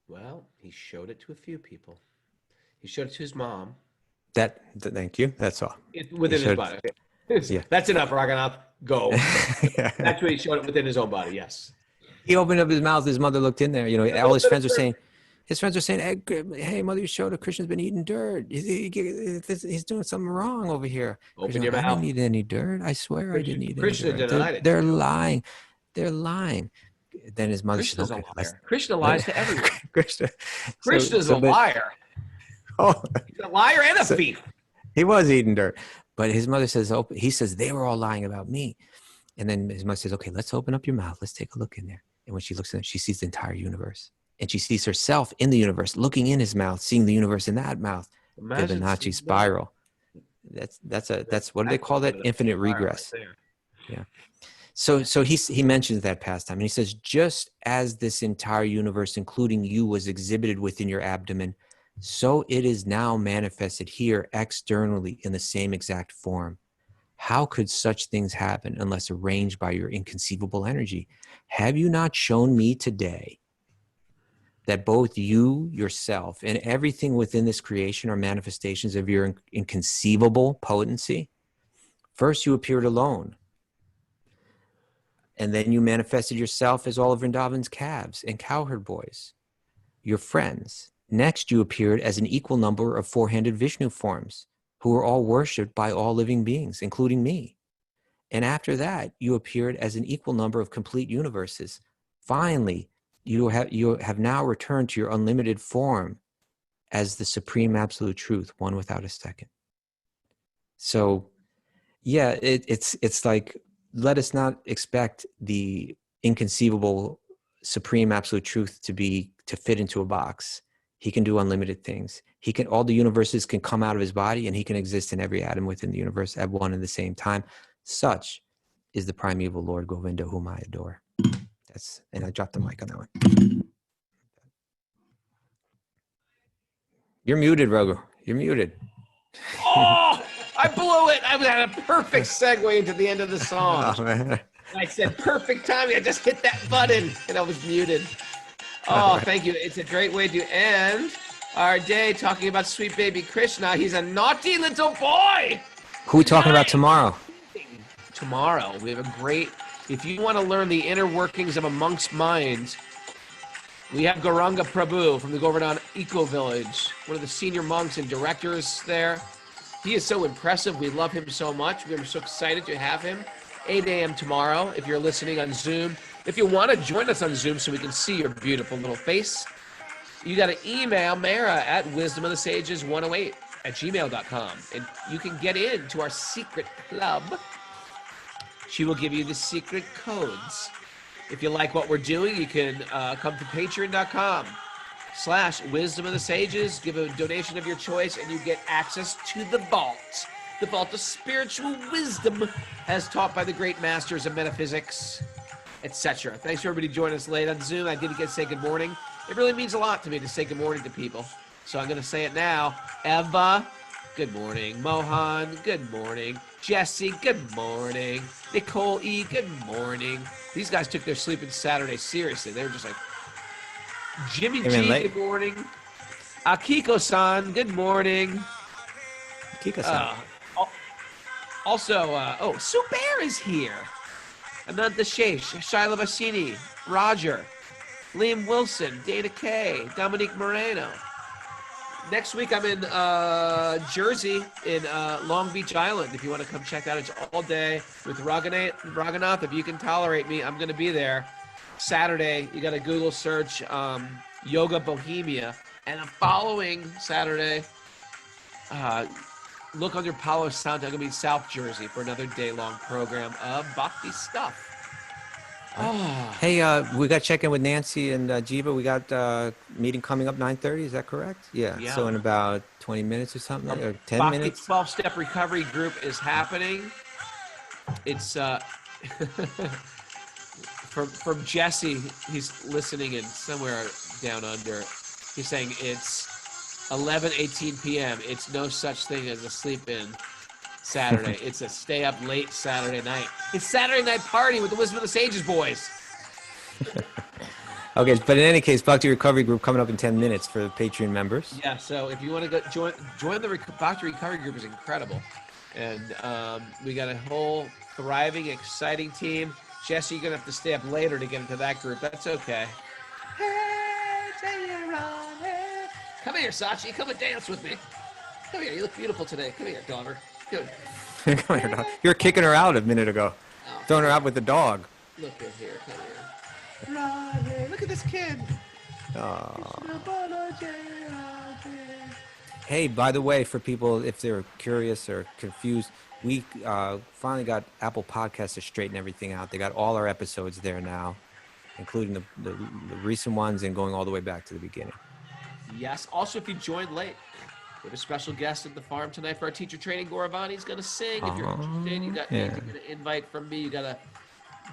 Speaker 2: Well, he showed it to a few people. He showed it to his mom.
Speaker 1: Thank you. That's all.
Speaker 2: Within his body. Yeah. That's enough, Raghunath. Go.
Speaker 1: Yeah.
Speaker 2: That's what he showed it within his own body, yes.
Speaker 1: He opened up his mouth. His mother looked in there. All his friends are saying, hey, mother, you showed her Krishna's been eating dirt. He's doing something wrong over here.
Speaker 2: Open your mouth.
Speaker 1: I didn't eat any dirt. I swear I didn't eat any
Speaker 2: Krishna
Speaker 1: dirt.
Speaker 2: denied it.
Speaker 1: They're lying. They're lying. Then his mother
Speaker 2: Krishna's
Speaker 1: said,
Speaker 2: a liar. Krishna lies to everyone.
Speaker 1: Krishna's
Speaker 2: a liar.
Speaker 1: Oh,
Speaker 2: he's a liar and a thief.
Speaker 1: He was eating dirt. But his mother says, he says, they were all lying about me. And then his mother says, okay, let's open up your mouth. Let's take a look in there. And when she looks in, she sees the entire universe. And she sees herself in the universe, looking in his mouth, seeing the universe in that mouth. Fibonacci spiral. That's what do they call that? Infinite regress. Right. Yeah. So he mentions that pastime, and he says, just as this entire universe, including you, was exhibited within your abdomen, so it is now manifested here externally in the same exact form. How could such things happen unless arranged by your inconceivable energy? Have you not shown me today that both you, yourself, and everything within this creation are manifestations of your inconceivable potency? First, you appeared alone, and then you manifested yourself as all of Vrindavan's calves and cowherd boys, your friends. Next, you appeared as an equal number of four-handed Vishnu forms, who were all worshipped by all living beings, including me. And after that, you appeared as an equal number of complete universes. Finally, you have now returned to your unlimited form as the supreme absolute truth, one without a second. So, yeah, it's like, let us not expect the inconceivable supreme absolute truth to fit into a box. He can do unlimited things. All the universes can come out of his body, and he can exist in every atom within the universe at one and the same time. Such is the primeval Lord Govinda, whom I adore. And I dropped the mic on that one. You're muted, Raghu. You're muted.
Speaker 2: Oh, I blew it. I had a perfect segue into the end of the song.
Speaker 1: Oh, man.
Speaker 2: I said perfect timing. I just hit that button and I was muted. Oh, thank you. It's a great way to end our day talking about sweet baby Krishna. He's a naughty little boy.
Speaker 1: Who are we talking about tomorrow?
Speaker 2: Tomorrow, we have a great, if you want to learn the inner workings of a monk's mind, we have Gauranga Prabhu from the Govardhan Eco Village, one of the senior monks and directors there. He is so impressive. We love him so much. We're so excited to have him. 8 a.m. tomorrow, if you're listening on Zoom. If you want to join us on Zoom so we can see your beautiful little face, you got to email Mara at wisdomofthesages108@gmail.com. And you can get into our secret club. She will give you the secret codes. If you like what we're doing, you can come to patreon.com/Wisdom of the Sages, give a donation of your choice, and you get access to the vault of spiritual wisdom as taught by the great masters of metaphysics, etc. Thanks for everybody joining us late on Zoom. I didn't get to say good morning. It really means a lot to me to say good morning to people. So I'm going to say it now. Eva, good morning. Mohan, good morning. Jesse, good morning. Nicole E, good morning. These guys took their sleeping Saturday seriously. They were just like, Jimmy G, good morning. Akiko-san, good morning.
Speaker 1: Akiko-san.
Speaker 2: Also, Sue Bear is here. Ananda Shesh, Shaila Bassini, Roger, Liam Wilson, Dana K, Dominique Moreno. Next week, I'm in Jersey, in Long Beach Island. If you want to come check out, it's all day with Raghunath. If you can tolerate me, I'm going to be there. Saturday, you got to Google search Yoga Bohemia. And the following Saturday, look under Palo Santo. I'm going to be in South Jersey for another day-long program of Bhakti stuff. Oh.
Speaker 1: Hey, we got to check in with Nancy and Jiva. We got meeting coming up 9:30. Is that correct? Yeah. So in about 20 minutes or something, or 10
Speaker 2: Bhakti
Speaker 1: minutes.
Speaker 2: 12-step recovery group is happening. It's from Jesse. He's listening in somewhere down under. He's saying it's 11:18 p.m. It's no such thing as a sleep-in Saturday. It's a stay-up late Saturday night. It's Saturday night party with the Wisdom of the Sages boys.
Speaker 1: Okay, but in any case, Bhakti Recovery Group coming up in 10 minutes for the Patreon members.
Speaker 2: Yeah, so if you want to go join the Bhakti Recovery Group is incredible. And we got a whole thriving, exciting team. Jesse, you're going to have to stay up later to get into that group. That's okay. Come here, Sachi. Come and dance with me. Come here. You look beautiful today. Come here, daughter. Good.
Speaker 1: Come here, dog. You were kicking her out a minute ago.
Speaker 2: Oh,
Speaker 1: Throwing her out with the dog.
Speaker 2: Look at here. Come here. Look at this kid.
Speaker 1: Hey, by the way, for people, if they're curious or confused, we finally got Apple Podcasts to straighten everything out. They got all our episodes there now, including the recent ones and going all the way back to the beginning.
Speaker 2: Yes. Also, if you joined late, we have a special guest at the farm tonight for our teacher training. Goravani's going to sing. If you're interested, you got to get an invite from me. You got to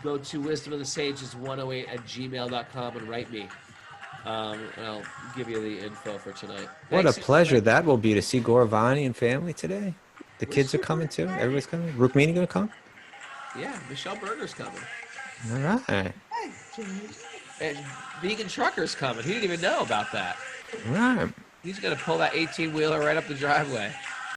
Speaker 2: go to wisdomofthesages108@gmail.com and write me. And I'll give you the info for tonight.
Speaker 1: What a
Speaker 2: Thanks,
Speaker 1: pleasure that will be to see Goravani and family today. The
Speaker 2: We're
Speaker 1: kids are
Speaker 2: super
Speaker 1: coming too.
Speaker 2: excited.
Speaker 1: Everybody's coming. Rukmini gonna come?
Speaker 2: Yeah, Michelle Berger's coming.
Speaker 1: All right.
Speaker 2: And Vegan Trucker's coming. He didn't even know about that.
Speaker 1: All right.
Speaker 2: He's going to pull that 18-wheeler right up the driveway.